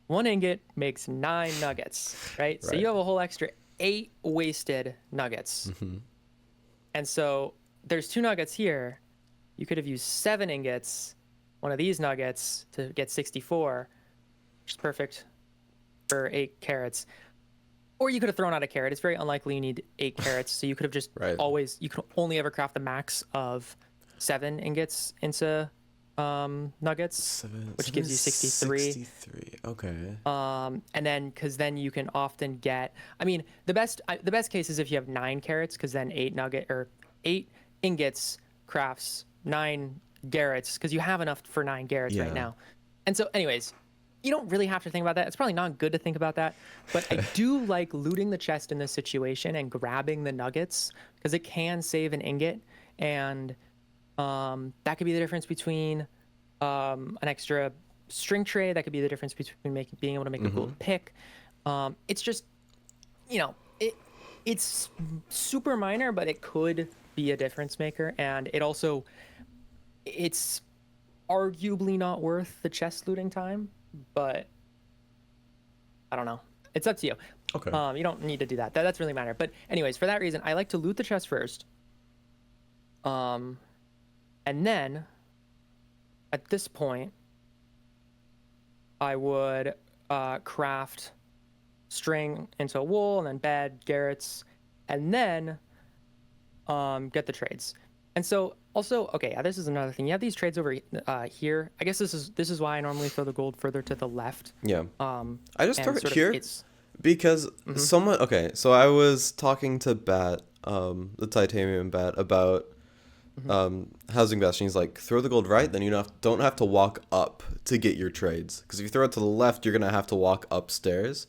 1 ingot makes 9 nuggets, right? So you have a whole extra 8 wasted nuggets. And so there's 2 nuggets here. You could have used 7 ingots, one of these nuggets to get 64, which is perfect for 8 carrots. Or you could have thrown out a carrot. It's very unlikely you need 8 carrots. So you could have just you could only ever craft the max of 7 ingots into nuggets, which gives you 63. 63. Okay. And then because then you can often get, I mean, the best case is if you have 9 carrots, because then 8 ingots crafts 9 garrets, because you have enough for 9 garrets right now. And so anyways, you don't really have to think about that. It's probably not good to think about that, but I do like looting the chest in this situation and grabbing the nuggets because it can save an ingot, and that could be the difference between an extra string tray. That could be the difference between being able to make a gold pick. It's just, it's super minor, but it could be a difference maker, and it's arguably not worth the chest looting time, but I don't know. It's up to you. Okay. You don't need to do that. That's really minor. But anyways, for that reason, I like to loot the chest first. And then at this point, I would craft string into wool, and then bed, garrets, and then get the trades. And so also, okay, yeah, this is another thing. You have these trades over here. I guess this is why I normally throw the gold further to the left. Yeah. I just throw it here because Mm-hmm. Okay, so I was talking to Bat, the titanium Bat, about housing bastion. He's like, throw the gold right, then you don't have to walk up to get your trades. Because if you throw it to the left, you're gonna have to walk upstairs.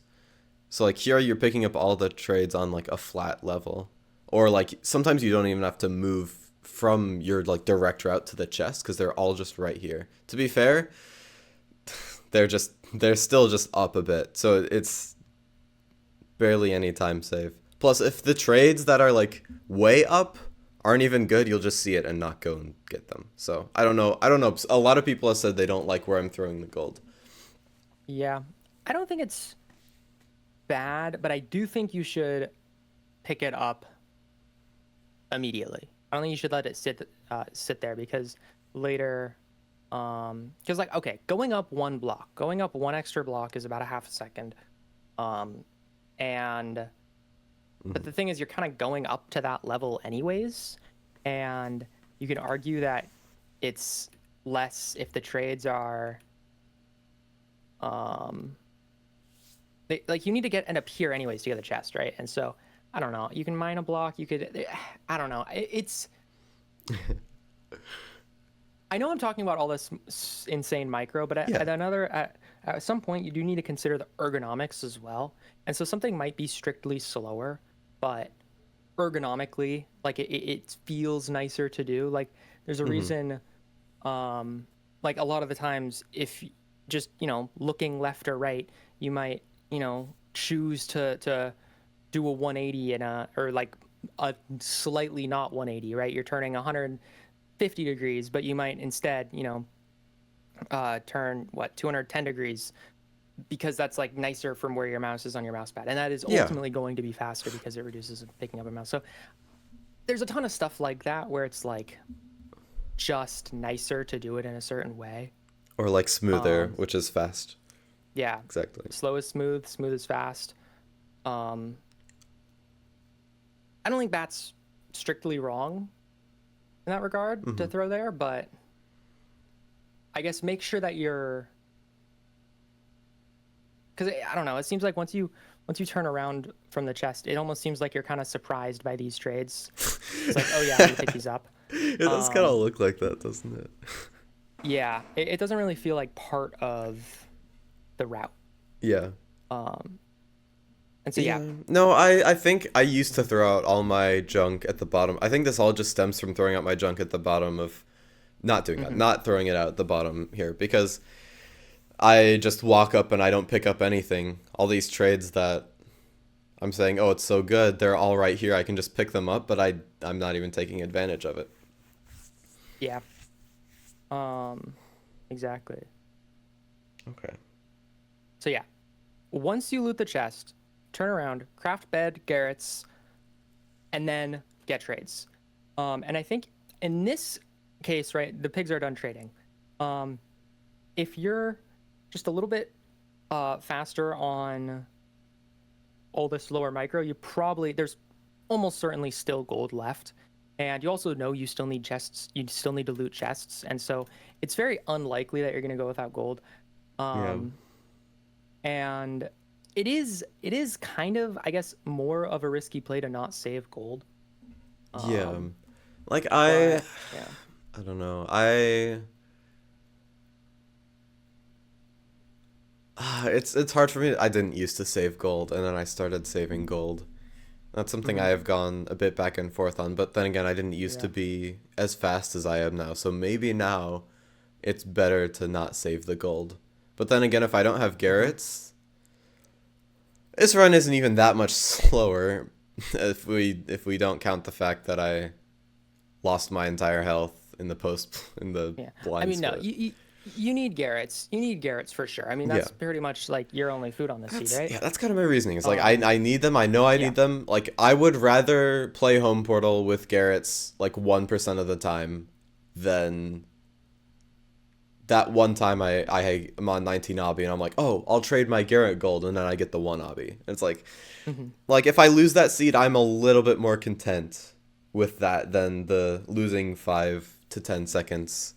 So like here, you're picking up all the trades on like a flat level, or like sometimes you don't even have to move from your like direct route to the chest because they're all just right here. To be fair, they're still just up a bit, so it's barely any time save. Plus, if the trades that are like way up aren't even good, you'll just see it and not go and get them. So I don't know. A lot of people have said they don't like where I'm throwing the gold. Yeah, I don't think it's bad, but I do think you should pick it up immediately. I don't think you should let it sit there, because later, because like okay, going up one block, going up one extra block is about a half a second, and but the thing is, you're kind of going up to that level anyways, and you can argue that it's less if the trades are, like you need to get end up here anyways to get the chest, right? And so I don't know. You can mine a block. You could, I don't know. It's. I know I'm talking about all this insane micro, but at some point you do need to consider the ergonomics as well. And so something might be strictly slower, but ergonomically, like it feels nicer to do. Like there's a reason, like a lot of the times, if just looking left or right, you might choose to do a 180 or like a slightly not 180, right? You're turning 150 degrees, but you might instead turn 210 degrees, because that's like nicer from where your mouse is on your mouse pad, and that is ultimately going to be faster because it reduces picking up a mouse. So there's a ton of stuff like that where it's like just nicer to do it in a certain way, or like smoother, which is fast. Yeah, exactly. Slow is smooth, smooth is fast. I don't think that's strictly wrong in that regard to throw there, but I guess make sure that you're, because I don't know, it seems like once you turn around from the chest, it almost seems like you're kind of surprised by these trades. It's like, oh yeah, I'm gonna pick these up. It does kind of look like that, doesn't it? Yeah, it doesn't really feel like part of the route. Yeah. And so yeah. No, I think I used to throw out all my junk at the bottom. I think this all just stems from throwing out my junk at the bottom of not doing that, not throwing it out at the bottom here, because I just walk up and I don't pick up anything. All these trades that I'm saying, oh, it's so good, they're all right here. I can just pick them up, but I'm not even taking advantage of it. Yeah. Exactly. Okay. So yeah, once you loot the chest, turn around, craft bed, garrets, and then get trades. And I think in this case, right, the pigs are done trading. If you're just a little bit faster on all this lower micro, there's almost certainly still gold left. And you also know you still need chests. You still need to loot chests. And so it's very unlikely that you're going to go without gold. And it is kind of, I guess, more of a risky play to not save gold. Like I don't know. It's hard for me. I didn't used to save gold, and then I started saving gold. That's something I have gone a bit back and forth on, but then again, I didn't used to be as fast as I am now, so maybe now it's better to not save the gold. But then again, if I don't have garrets, this run isn't even that much slower if we don't count the fact that I lost my entire health in the blind I mean, split. no, you need garrets. You need garrets for sure. I mean, that's pretty much like your only food on the seed, right? Yeah, that's kind of my reasoning. It's like I need them. I know I need them. Like I would rather play Home Portal with garrets like 1% of the time than that one time I'm on 19 obby and I'm like, oh, I'll trade my Garrett gold and then I get the 1 obby. It's like, like if I lose that seed, I'm a little bit more content with that than the losing 5 to 10 seconds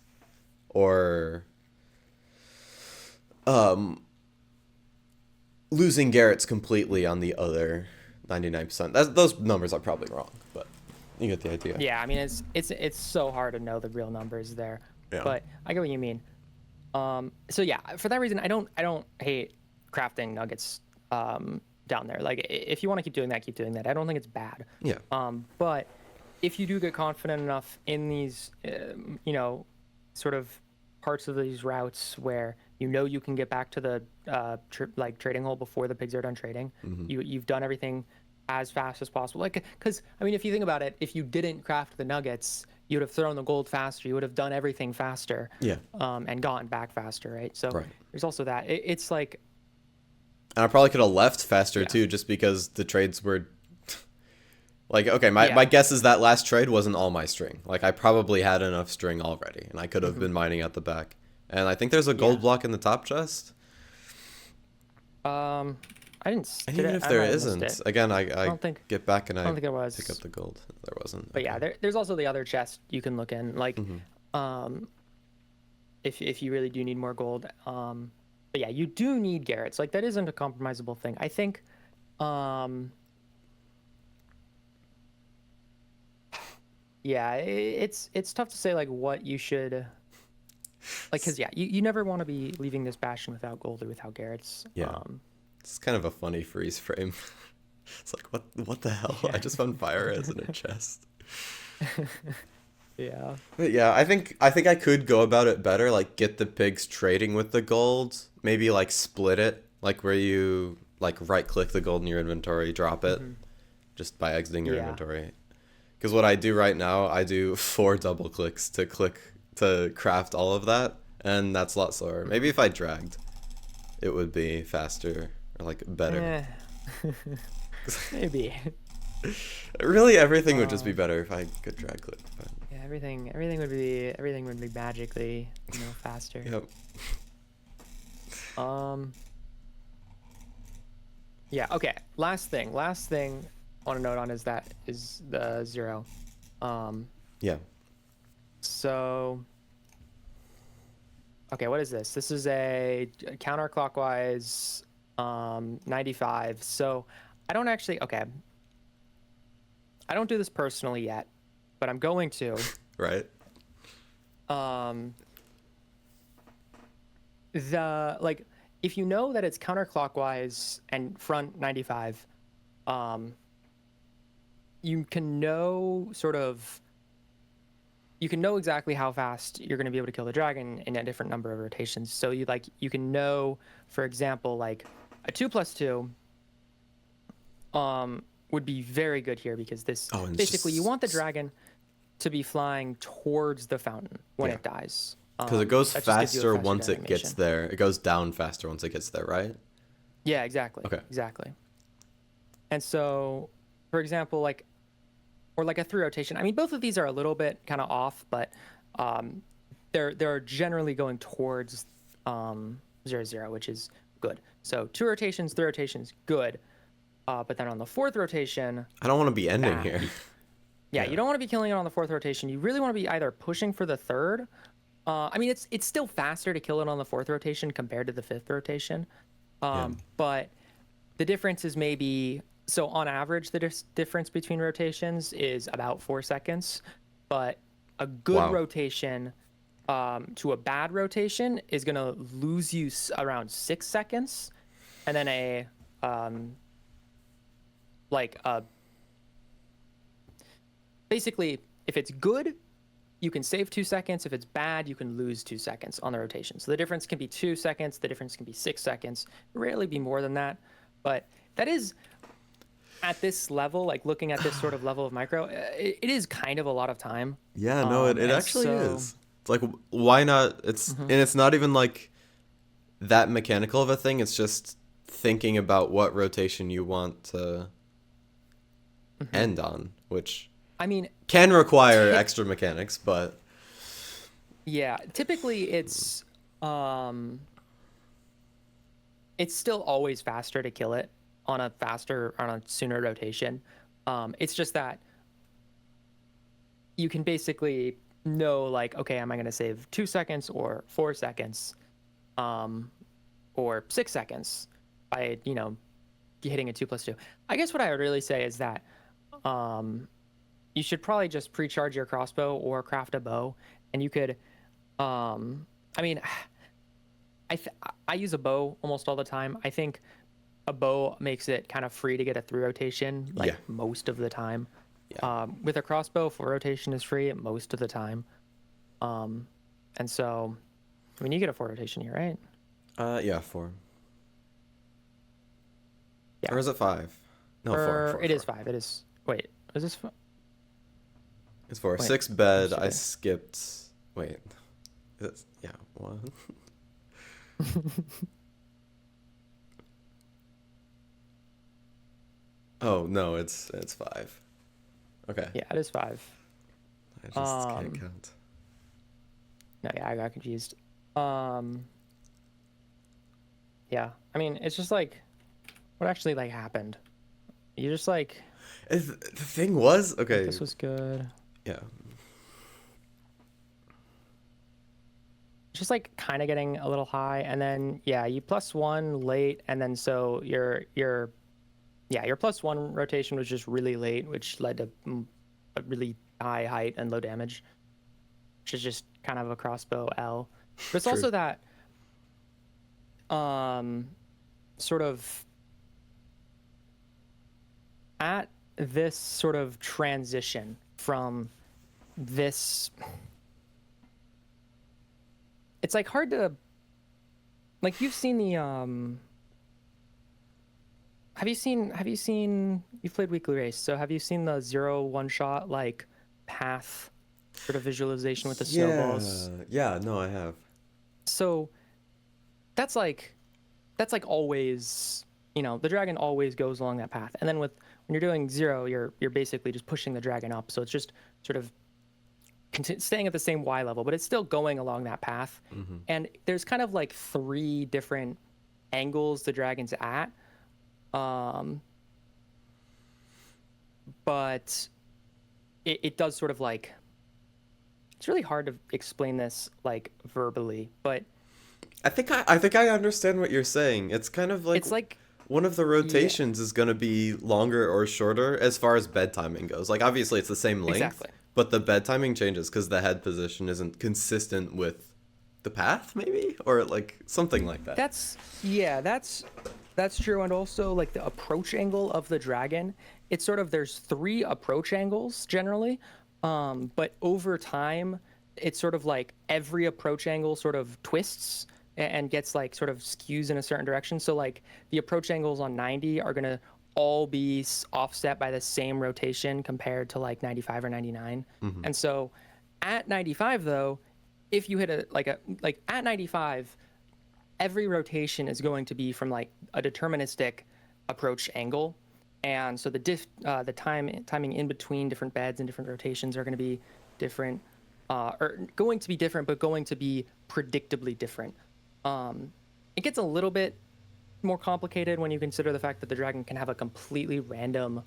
or losing Garrett's completely on the other 99%. Those numbers are probably wrong, but you get the idea. Yeah, I mean it's so hard to know the real numbers there. Yeah. But I get what you mean. So yeah, for that reason, I don't hate crafting nuggets down there. Like if you want to keep doing that, keep doing that. I don't think it's bad. Yeah. But if you do get confident enough in these, sort of parts of these routes where you can get back to the trading hole before the pigs are done trading, you've done everything as fast as possible. Like, because I mean, if you think about it, if you didn't craft the nuggets, you would have thrown the gold faster. You would have done everything faster. Yeah. And gotten back faster, right? So there's also that. It's like. And I probably could have left faster too, just because the trades were Like, okay, my guess is that last trade wasn't all my string. Like, I probably had enough string already, and I could have been mining at the back. And I think there's a gold block in the top chest. I didn't. And even if I there might have missed isn't, it. again, I I don't think. get back and I I don't think there was. pick up the gold. There wasn't. But yeah, there's also the other chest you can look in. Like, if you really do need more gold. But yeah, you do need Garrett's. Like, that isn't a compromisable thing. I think. Yeah, it's tough to say like what you should. Like, cause yeah, you never want to be leaving this bastion without gold or without Garrett's. Yeah. It's kind of a funny freeze frame. It's like, what the hell? Yeah. I just found fire as in a chest. Yeah. But yeah, I think I could go about it better, like get the pigs trading with the gold, maybe like split it, like where you like right click the gold in your inventory, drop it just by exiting your inventory. Because what I do right now, I do 4 double clicks to craft all of that, and that's a lot slower. Maybe if I dragged, it would be faster or like better. Maybe. Really, everything would just be better if I could drag click. But... yeah, everything would be magically, faster. Yep. Yeah. Okay. Last thing I want to note on is the 0. Yeah. So. Okay, what is this? This is a counterclockwise 95. So I don't actually, okay. I don't do this personally yet, but I'm going to. Right. If you know that it's counterclockwise and front 95, you can know exactly how fast you're going to be able to kill the dragon in a different number of rotations. So you can know, for example, like a 2+2 would be very good here because this basically you want the dragon to be flying towards the fountain when it dies. Because it goes faster once it gets there. It goes down faster once it gets there, right? Yeah, exactly. Okay. Exactly. And so, for example, or like a 3 rotation. I mean, both of these are a little bit kind of off, but they're generally going towards 0-0, which is good. So 2 rotations, 3 rotations, good. But then on the 4th rotation, I don't want to be ending here. Yeah, you don't want to be killing it on the 4th rotation. You really want to be either pushing for the 3rd. I mean, it's still faster to kill it on the 4th rotation compared to the 5th rotation. But the difference is maybe, so on average, the difference between rotations is about 4 seconds. But a good rotation to a bad rotation is going to lose you around 6 seconds. And then basically, if it's good, you can save 2 seconds. If it's bad, you can lose 2 seconds on the rotation. So the difference can be 2 seconds. The difference can be 6 seconds. Rarely be more than that. But that is, at this level, like looking at this sort of level of micro, it is kind of a lot of time. Yeah, no, it actually is. It's like, why not? And it's not even like that mechanical of a thing. It's just thinking about what rotation you want to end on, which... I mean, can require extra mechanics, but yeah, typically it's still always faster to kill it on a sooner rotation. It's just that you can basically know, like, okay, am I going to save 2 seconds or 4 seconds, or 6 seconds by hitting a 2+2. I guess what I would really say is that you should probably just pre-charge your crossbow or craft a bow, and you could, I mean, I use a bow almost all the time. I think a bow makes it kind of free to get a 3 rotation, most of the time. Yeah. With a crossbow, 4 rotation is free most of the time. And so, I mean, you get a 4 rotation here, right? Yeah, 4. Yeah. Or is it 5? No, 4. It is 5. It is. Wait, is this 5? It's 4. Wait, 6 bed. I skipped. Wait. Yeah, 1. Oh no, it's 5. Okay. Yeah, it is 5. I just can't count. No, yeah, I got confused. Um, yeah, I mean, it's just like, what actually like happened? You just like The thing was, okay, this was good. yeah, Just like kind of getting a little high, and then yeah, you +1 late, and then so your yeah, your +1 rotation was just really late, which led to a really high height and low damage, which is just kind of a crossbow L. But it's true. also that sort of at this sort of transition from this, it's like hard to, like, you've seen the you've played Weekly Race, so have you seen the 0 one-shot like path sort of visualization with the snowballs? Yeah, no, I have. So that's like always, the dragon always goes along that path. And then when you're doing 0, you're basically just pushing the dragon up. So it's just sort of staying at the same Y level, but it's still going along that path. And there's kind of like 3 different angles the dragon's at. But it does sort of like, it's really hard to explain this like verbally, but I think I understand what you're saying. It's kind of like it's like, one of the yeah, rotations is going to be longer or shorter as far as bed timing goes. Like obviously it's the same length, exactly. but the bed timing changes because the head position isn't consistent with the path, maybe, or like something like that. That's true. And also like the approach angle of the dragon, it's sort of, there's 3 approach angles generally, but over time it's sort of like every approach angle sort of twists and gets like sort of skews in a certain direction. So like the approach angles on 90 are going to all be offset by the same rotation compared to like 95 or 99. And so at 95 though, if you hit a like at 95, every rotation is going to be from like a deterministic approach angle. And so the timing in between different beds and different rotations are going to be different, or going to be different, but going to be predictably different. It gets a little bit more complicated when you consider the fact that the dragon can have a completely random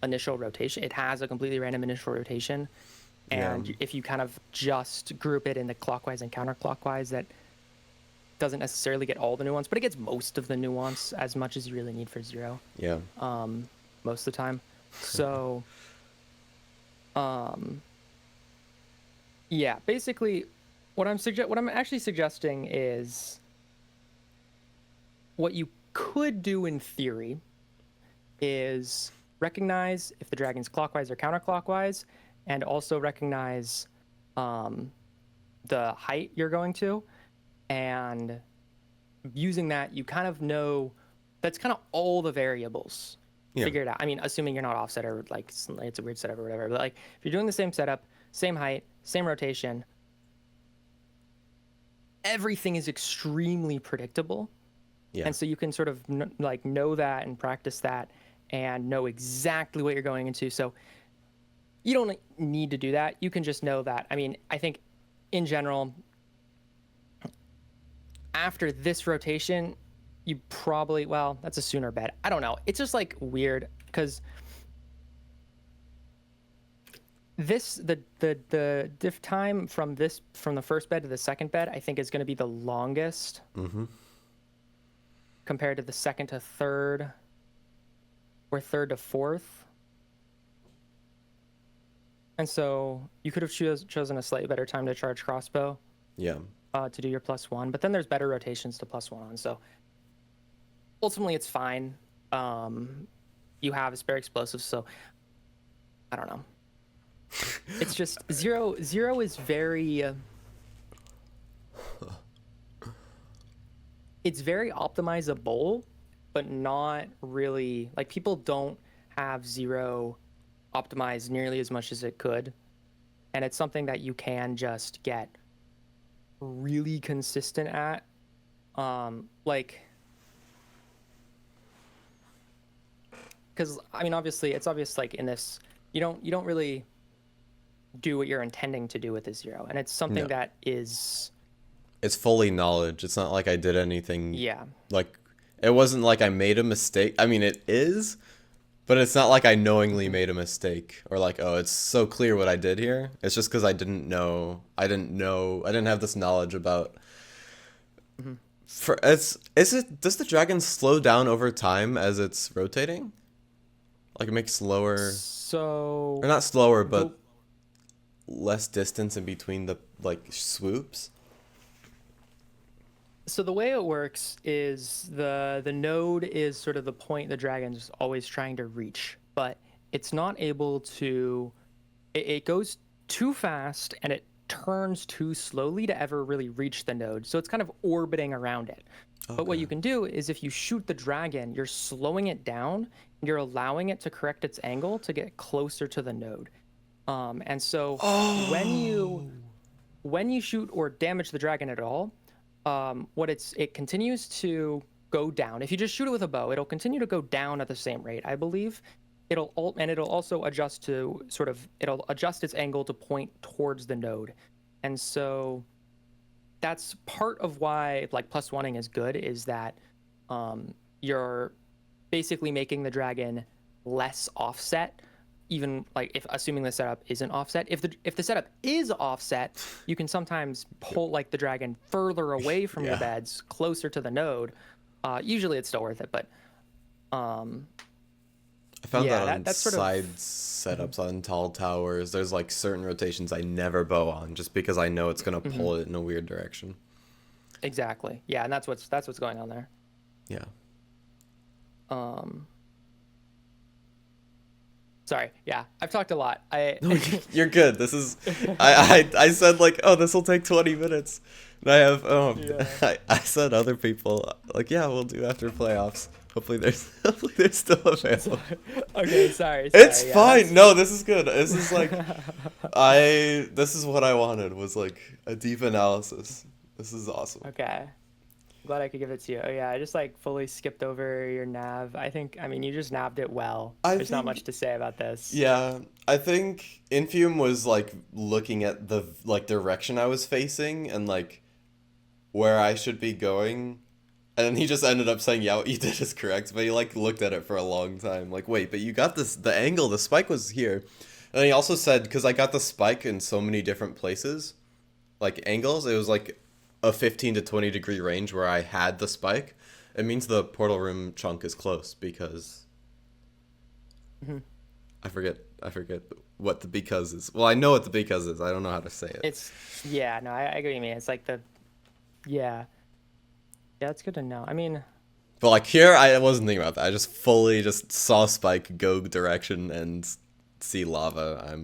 initial rotation. It has a completely random initial rotation. Yeah. And if you kind of just group it into clockwise and counterclockwise, that doesn't necessarily get all the nuance, but it gets most of the nuance as much as you really need for 0 Yeah. most of the time. So, yeah, basically what I'm actually suggesting is what you could do in theory is recognize if the dragon's clockwise or counterclockwise, and also recognize the height you're going to. And using that, you kind of know, that's kind of all the variables figured out. I mean, assuming you're not offset or like it's a weird setup or whatever, but like if you're doing the same setup, same height, same rotation, everything is extremely predictable. Yeah. And so you can sort of like know that and practice that and know exactly what you're going into. So you don't need to do that. You can just know that. I mean, I think in general, after this rotation, you probably, well, that's a sooner bet. I don't know. It's just like weird because the diff time from the first bed to the second bed, I think is going to be the longest compared to the second to third or third to fourth. And so you could have chosen a slightly better time to charge crossbow. Yeah. To do your +1, but then there's better rotations to +1 on. So ultimately, it's fine. You have spare explosives, so I don't know. It's just 0 is very. It's very optimizable, but not really. Like people don't have 0 optimized nearly as much as it could, and it's something that you can just get really consistent at. Like, because I mean, obviously it's obvious like in this you don't really do what you're intending to do with the zero, and it's No. something that is, It's fully knowledge. It's not like I did anything yeah. like it wasn't like I made a mistake. I mean, it is, but it's not like I knowingly Hmm. made a mistake or like, oh, it's so clear what I did here. It's just because I didn't know. I didn't know. I didn't have this knowledge about. Hmm. For it's is it does the dragon slow down over time as it's rotating? Like it makes slower or So not slower, the but less distance in between the like swoops. so the way it works is the node is sort of the point the dragon's always trying to reach, but it's not able to. It goes too fast and it turns too slowly to ever really reach the node. So it's kind of orbiting around it. But what Okay. you can do is if you shoot the dragon, you're slowing it down, you're allowing it to correct its angle to get closer to the node. And so when you Oh. when you shoot or damage the dragon at all, it continues to go down. If you just shoot it with a bow, it'll continue to go down at the same rate, I believe. It'll also adjust to it'll adjust its angle to point towards the node. And so that's part of why like plus oneing is good, is that you're basically making the dragon less offset, even like if assuming the setup isn't offset. If the setup is offset, you can sometimes pull like the dragon further away from your Yeah. beds, closer to the node. Usually it's still worth it, but um, I found that yeah, on that's sort of. side setups on tall towers. There's like certain rotations I never bow on just because I know it's gonna Mhm. pull it in a weird direction. Exactly. Yeah, and that's what's going on there. Yeah. Um, Sorry. Yeah, I've talked a lot. I No, you're good. This is I said like, oh, this will take 20 minutes. And I have Yeah. I said other people like, yeah, we'll do after playoffs. Hopefully they're still available. Sorry. Okay, sorry, It's sorry. Yeah, fine. that's. No, this is good. This is like this is what I wanted was like a deep analysis. This is awesome. Okay. Glad I could give it to you. Oh yeah, I just like fully skipped over your nav. I mean, you just nabbed it well. I There's not much think to say about this. yeah, I think Infium was like looking at the like direction I was facing and like where I should be going. And then he just ended up saying, "Yeah, what you did is correct." But he like looked at it for a long time, like, "Wait, but you got this. The angle, the spike was here." And then he also said, "Because I got the spike in so many different places, like angles, it was like a 15 to 20 degree range where I had the spike. It means the portal room chunk is close because Mhm. I forget what the because is. Well, I know what the because is. I don't know how to say it. It's yeah, no, I agree with me. It's like the yeah. Yeah, it's good to know. I mean, But like here, I wasn't thinking about that. I just fully just saw Spike go direction and see lava.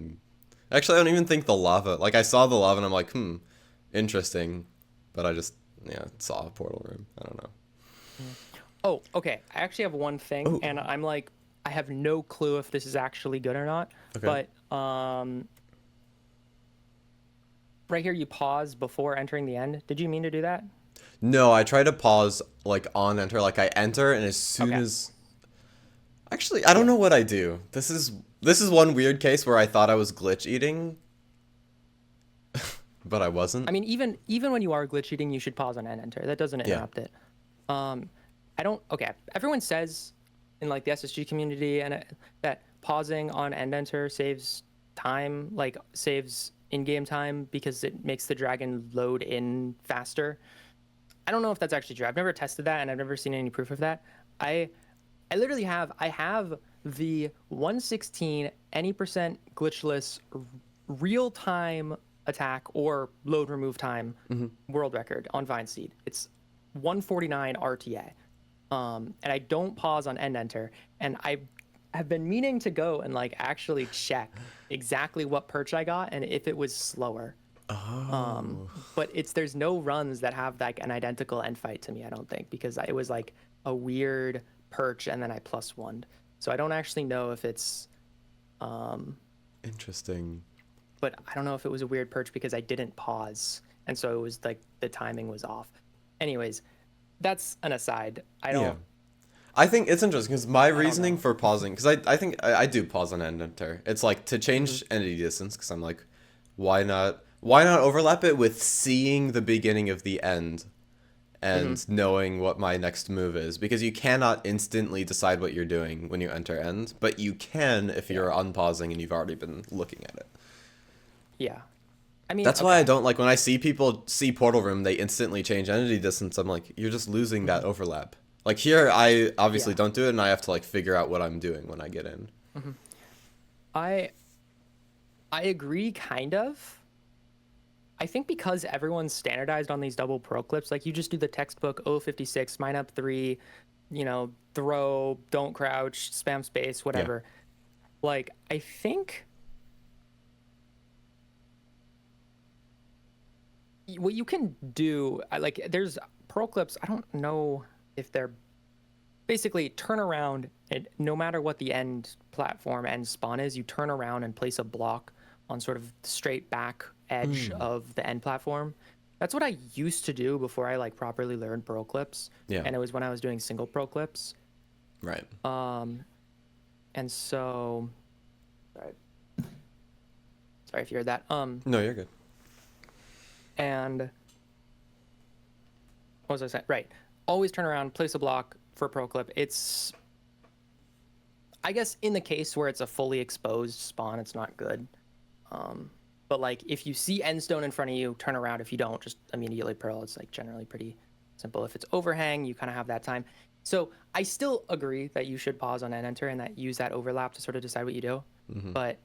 Actually, I don't even think the lava. Like I saw the lava and I'm like, interesting. But I just yeah saw a portal room. I don't know. mm. Oh, okay. I actually have one thing, Oh, and I'm like, I have no clue if this is actually good or not. okay. But right here, you pause before entering the end. Did you mean to do that? No, I try to pause like on enter. Like I enter and as soon Okay. as actually I don't Yeah. know what I do. This is one weird case where I thought I was glitch eating, but I I wasn't. mean, even when you are glitch eating, you should pause on end enter. That doesn't Yeah. interrupt it. Um, I don't. Okay, everyone says in like the SSG community and that pausing on end enter saves time, like saves in-game time because it makes the dragon load in faster. I don't know if that's actually true. I've never tested that and I've never seen any proof of that. I I have the 116 any percent glitchless real-time attack or load remove time Hmm. world record on Vine Seed. It's 149 RTA. And I don't pause on end enter. And I have been meaning to go and like actually check exactly what perch I got and if it was slower. Oh. But there's no runs that have like an identical end fight to me, I don't think, because it was like a weird perch and then I plus one. So I don't actually know if it's Interesting. but I don't know if it was a weird perch because I didn't pause. And so it was like the timing was off. Anyways, that's an aside. I Yeah. don't I think it's interesting because my I don't reasoning know. for pausing, because I think I do pause on end enter. It's like to Hmm. change entity distance, because I'm like, why not overlap it with seeing the beginning of the end Hmm. and knowing what my next move is? Because you cannot instantly decide what you're doing when you enter end, but you can if Yeah. you're unpausing and you've already been looking at it. Yeah. I mean, That's why I okay. don't like when I see people see Portal Room, they instantly change entity distance. I'm like, you're just losing that Hmm. overlap. Like here, I obviously Yeah. don't do it, and I have to like figure out what I'm doing when I get in. Hmm. I I agree, kind of. I think because everyone's standardized on these double pro clips, like you just do the textbook 056, mine up 3, throw, don't crouch, spam space, Yeah. whatever. Like, I think what you can do, like, there's pro clips, I don't know if they're basically turn around, and no matter what the end platform end spawn is, you turn around and place a block on sort of the straight back edge Mm. of the end platform. That's what I used to do before I like properly learned pro clips, Yeah. and it was when I was doing single pro clips. Right. Um, and so sorry, sorry if you heard that. No, you're good. And what was I saying? Right, always turn around, place a block for pro clip. It's, I guess, in the case where it's a fully exposed spawn, it's not good. But like if you see endstone in front of you, turn around. If you don't, just immediately pearl. It's like generally pretty simple. If it's overhang, you kind of have that time. So I still agree that you should pause on end enter and that use that overlap to sort of decide what you do. Hmm. But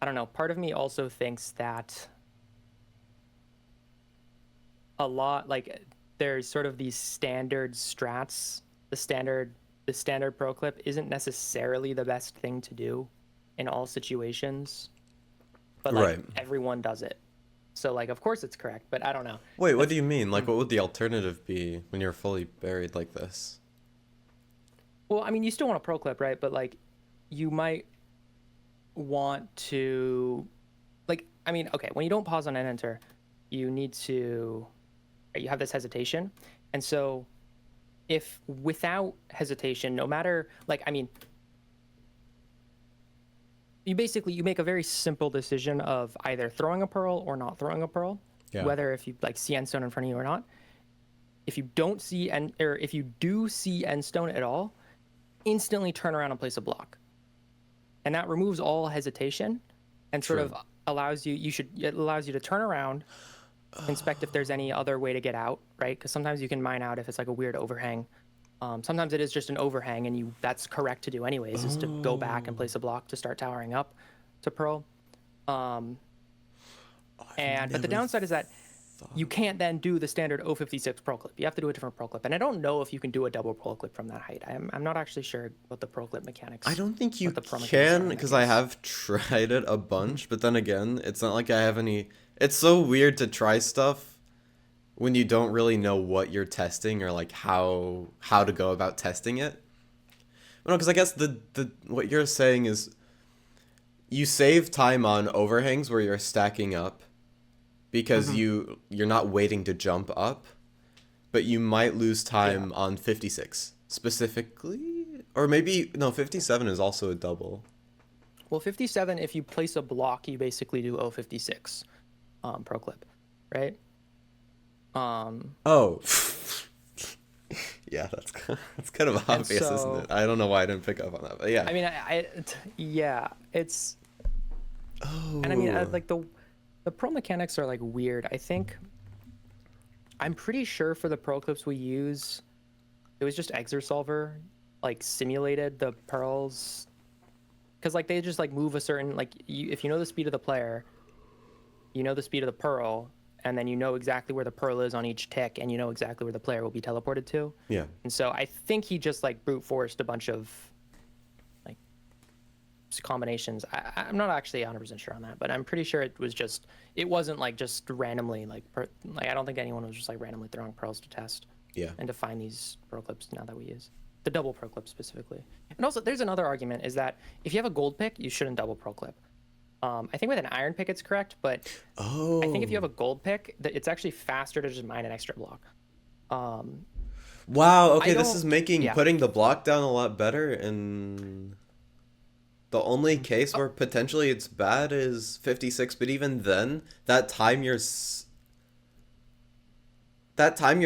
I don't know. Part of me also thinks that a lot like there's sort of these standard strats. The standard pro clip isn't necessarily the best thing to do in all situations, but like Right. everyone does it. So like of course it's correct, but I don't know. Wait, what That's do you mean? Like, mm. what would the alternative be when you're fully buried like this? Well, I mean you still want a pro clip, right? But like you might want to like I mean, okay, when you don't pause on an enter, you need to you have this hesitation. And so if without hesitation, no matter like I mean you make a very simple decision of either throwing a pearl or not throwing a pearl, Yeah. whether if you like see endstone in front of you or not. If you don't see end or if you do see endstone at all, instantly turn around and place a block. And that removes all hesitation and sort True. of allows you it allows you to turn around, inspect if there's any other way to get out, right? Because sometimes you can mine out if it's like a weird overhang. Sometimes it is just an overhang, and you that's correct to do anyways, is to go back and Oh, place a block to start towering up to pearl. Um, I've and but the never downside is that you thought. can't then do the standard 056 pro clip. You have to do a different pro clip, and I don't know if you can do a double pro clip from that height. I'm not actually sure what the pro clip I mechanics, don't think you what the pro mechanics are can in that because I case. have tried it a Hmm. bunch, but then again, it's not like I have any. It's so weird to try stuff when you don't really know what you're testing or like how to go about testing it. Well, no, because I guess the what you're saying is you save time on overhangs where you're stacking up because Hmm. you're not waiting to jump up, but you might lose Yeah. time on 56 specifically, or maybe no, 57 is also a double. Well, 57, if you place a block, you basically do 056 pro clip, right? Um, Oh. Yeah, that's kind of and obvious, isn't it? so I don't know why I didn't pick up on that, but yeah. I mean, yeah, it's and I mean, Oh. like the pro mechanics are like weird. I think I'm pretty sure for the pro clips we use, it was just Exersolver like simulated the pearls because like they just like move a certain like if you know the speed of the player, you know the speed of the pearl, and then you know exactly where the pearl is on each tick, and you know exactly where the player will be teleported to. Yeah. And so I think he just like brute forced a bunch of like combinations. I'm not actually 100% sure on that, but I'm pretty sure it wasn't like just randomly like I don't think anyone was just like randomly throwing pearls to test Yeah. and to find these pro clips now that we use the double pro clip specifically. And also there's another argument is that if you have a gold pick, you shouldn't double pro clip. I think with an iron pick it's correct, but I think if you have Oh. a gold pick, that it's actually faster to just mine an extra block. Um, Wow, I okay, this don't. is making Yeah. putting the block down a lot better, and the only case Oh, where potentially it's bad is 56, but even then, that time you're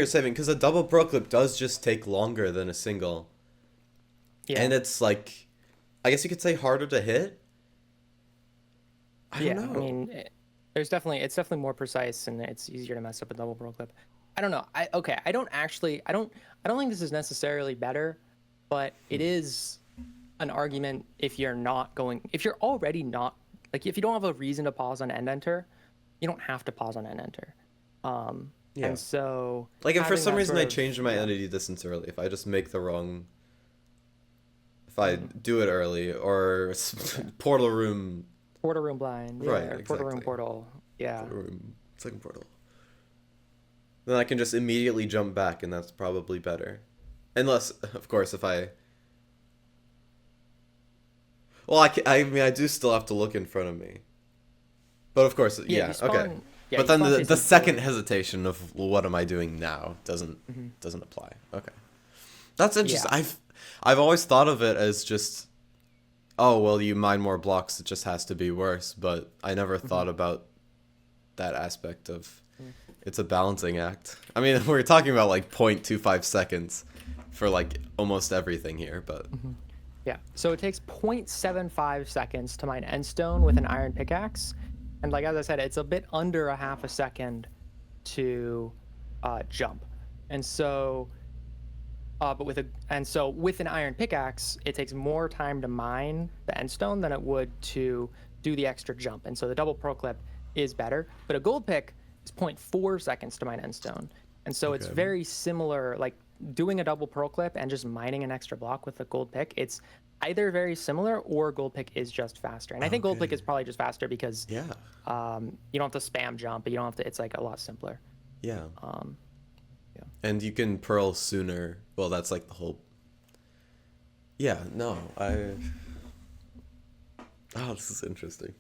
saving, because a double pro clip does just take longer than a single, yeah. and it's like, I guess you could say harder to hit. I don't Yeah. I know. mean, it's definitely more precise and it's easier to mess up a double pro clip. I don't know. Okay. I don't think this is necessarily better, but it is an argument if you're already not, like, if you don't have a reason to pause on end enter, you don't have to pause on end enter. Yeah. And so Like if for having some that reason sort I of, changed my yeah, entity distance early, if I just make the wrong, if I mhm, do it early, or yeah, portal room, portal room blind, yeah, right, or portal room exactly, portal, yeah, portal room, second portal, then I can just immediately jump back, and that's probably better. Unless, of course, if I, well, I mean, I do still have to look in front of me. But of course, yeah. yeah, okay. But You then spawn the facing second forward. hesitation of well, what am I doing now Hmm. doesn't apply. Okay. That's interesting. Yeah. I've always thought of it as just, oh, well, you mine more blocks, it just has to be worse, but I never Hmm. thought about that aspect of it's a balancing act. I mean, we're talking about like 0.25 seconds for like almost everything here, but Hmm. Yeah. So it takes 0.75 seconds to mine end stone with an iron pickaxe, and like as I said, it's a bit under a half a second to jump, and so with an iron pickaxe, it takes more time to mine the endstone than it would to do the extra jump. And so the double pro clip is better, but a gold pick is zero point 0.4 seconds to mine endstone. And so it's okay. very similar, like doing a double pro clip and just mining an extra block with a gold pick. It's either very similar or gold pick is just faster. And I think gold pick Okay. is probably just faster because Yeah. you don't have to spam jump, but you don't have to, it's like a lot simpler. Yeah. Um, yeah. And you can pearl sooner. Well, that's like the whole. Yeah, no, I. Oh, this is interesting.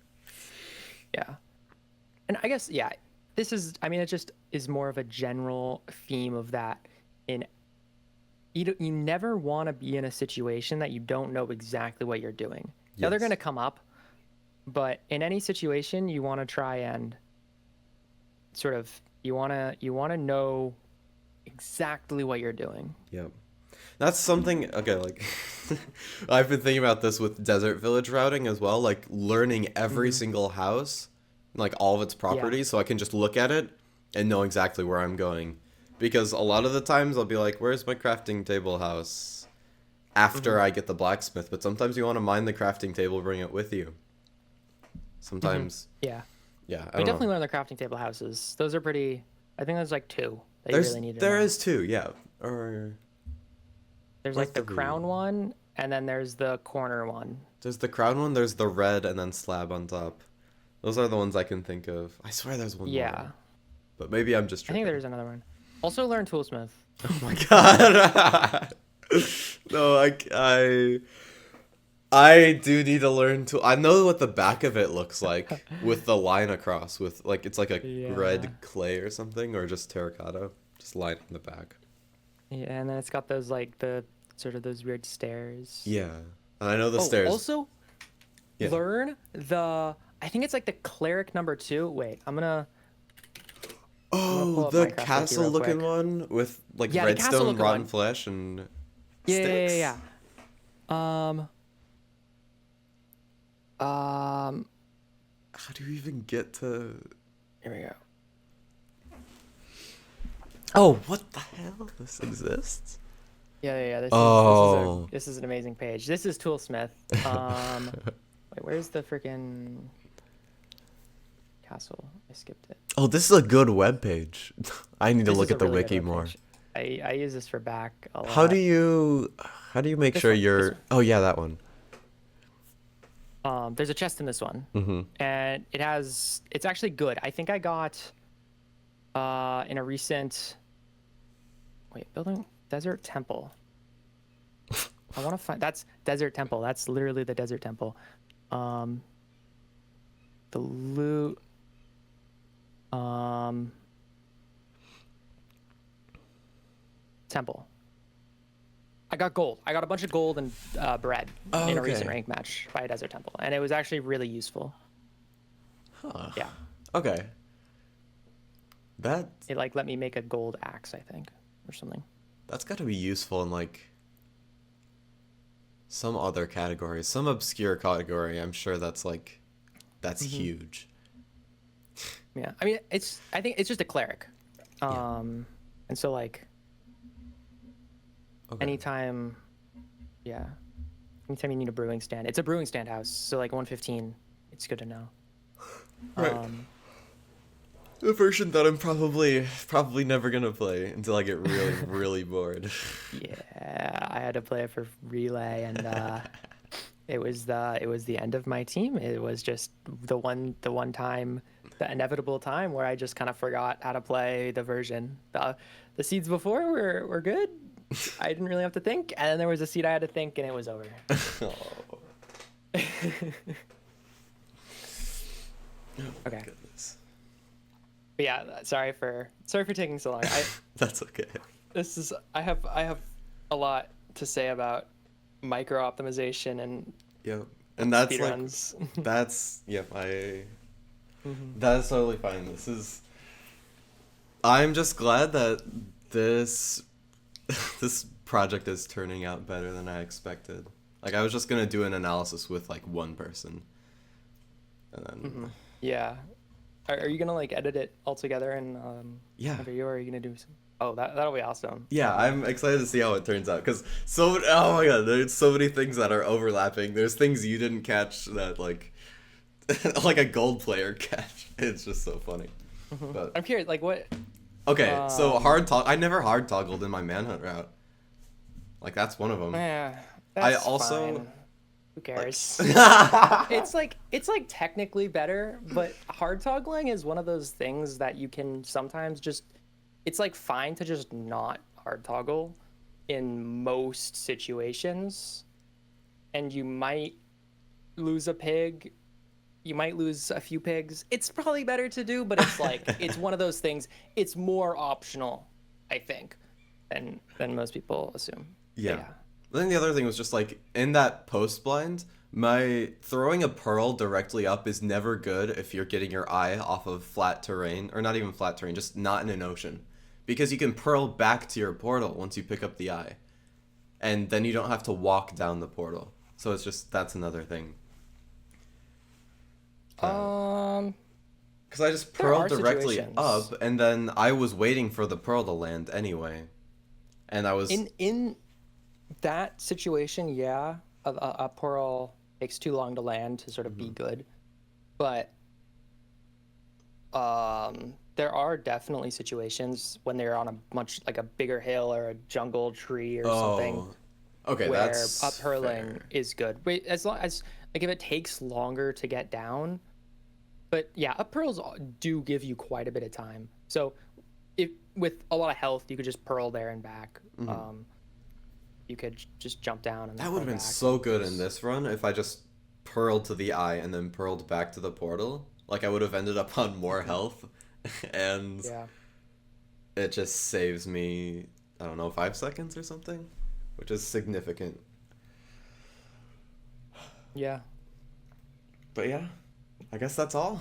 Yeah. And I guess, yeah, this is, I mean, it just is more of a general theme of that. In you never want to be in a situation that you don't know exactly what you're doing. Now they're going to Yes. come up, but in any situation, you want to try and sort of you want to know exactly what you're doing. Yep. That's something. Okay, like I've been thinking about this with desert village routing as well. Like learning every Hmm. single house, like all of its Yeah. properties, so I can just look at it and know exactly where I'm going. Because a lot of the times I'll be like, "Where's my crafting table house?" Hmm. After I get the blacksmith, but sometimes you want to mine the crafting table, bring it with you. Hmm. Sometimes, Yeah. yeah, I We don't know. definitely learn the crafting table houses. Those are pretty, I think there's like two that you There's really need to there know. is two, yeah, There's or like the three. crown one, and then there's the corner one. There's the crown one. There's the red and then slab on top. Those are the ones I can think of. I swear there's one more, Yeah, but maybe I'm just I think tripping. there's another one. Also, learn toolsmith. Oh my god. No, I do need to learn to. I know what the back of it looks like with the line across. With like it's like a Yeah. red clay or something, or just terracotta, just line in the back. Yeah, and then it's got those like the sort of those weird stairs. Yeah, and I know the Oh, stairs. also Yeah. learn the. I think it's like the cleric number two. Wait, I'm gonna Oh, pull up the Minecraft Wiki castle real looking quick. one with like Yeah, the castle redstone, looking rotten one. flesh, and Yeah, yeah, sticks. yeah, yeah. Um. How do you even get to? Here we go. Oh, what the hell? This exists? Yeah, yeah, yeah. Oh. This is an amazing page. This is Toolsmith. Wait, where's the freaking castle? I skipped it. Oh, this is a good web page. I need to This look is a at the really good wiki web more. page. I use this for back a How do lot. you how do you make This sure one, this you're one. Oh yeah, that one. There's a chest in this one, Mm-hmm. and it's actually good. I think I got in a recent building desert temple. I want to find that's desert temple. That's literally the desert temple. Um, the loot. Um, temple. I got gold. I got a bunch of gold and bread Oh, in a okay. recent rank match by a desert temple, and it was actually really useful. Huh. Yeah, Okay. That it like let me make a gold axe, I think, or something. that's got to be useful in like some other category, some obscure category. I'm sure that's huge. Yeah, I mean, I think it's just a cleric, Yeah. and so like Okay. anytime, yeah, anytime you need a brewing stand, it's a brewing stand house, so like 115, it's good to know. Right. Um, The version that I'm probably never gonna play until I get really really bored. yeah, I had to play it for relay, and it was the end of my team. It was just the one time, the inevitable time where I just kind of forgot how to play the version. The seeds before were good. I didn't really have to think, and then there was a seed I had to think, and it was over. Oh, Okay, goodness. but yeah, sorry for taking so long. That's okay. I have a lot to say about micro optimization and Yep. And that's like speedruns. that's yep, that's totally fine. I'm just glad that this this project is turning out better than I expected. Like I was just gonna do an analysis with like one person. And then Yeah. Are you gonna like edit it all together and yeah. a video, or are you gonna do some? Oh, that'll be awesome. Yeah, I'm excited to see how it turns out because oh my god, there's so many things that are overlapping. There's things you didn't catch that like like a gold player catch. It's just so funny. But I'm curious, like what? okay, so I never hard toggled in my manhunt route. Like that's one of them. Yeah, I that's also fine. Who cares? It's like technically better, but hard toggling is one of those things that you can sometimes just. It's like fine to just not hard toggle in most situations, and you might lose a pig. You might lose a few pigs. It's probably better to do, but it's like it's one of those things. It's more optional, I think, than most people assume. But Yeah. Then the other thing was just like in that post blind, my throwing a pearl directly up is never good if you're getting your eye off of flat terrain, or not even flat terrain, just not in an ocean. Because you can pearl back to your portal once you pick up the eye. And then you don't have to walk down the portal. So it's just that's another thing. Because I just There are pearled directly situations. up, and then I was waiting for the pearl to land anyway. And I was In that situation, yeah, a pearl takes too long to land to sort of be good, but there are definitely situations when they're on a much like a bigger hill or a jungle tree or something okay, where that's uphurling fair. is good. Wait, as long as like if it takes longer to get down, but yeah, up pearls do give you quite a bit of time. So if with a lot of health, you could just pearl there and back. You could just jump down and then That would have pearl been back. so good in this run if I just pearled to the eye and then pearled back to the portal. Like I would have ended up on more health, and Yeah. it just saves me, I don't know, 5 seconds or something, which is significant. Yeah. But yeah, I guess that's all.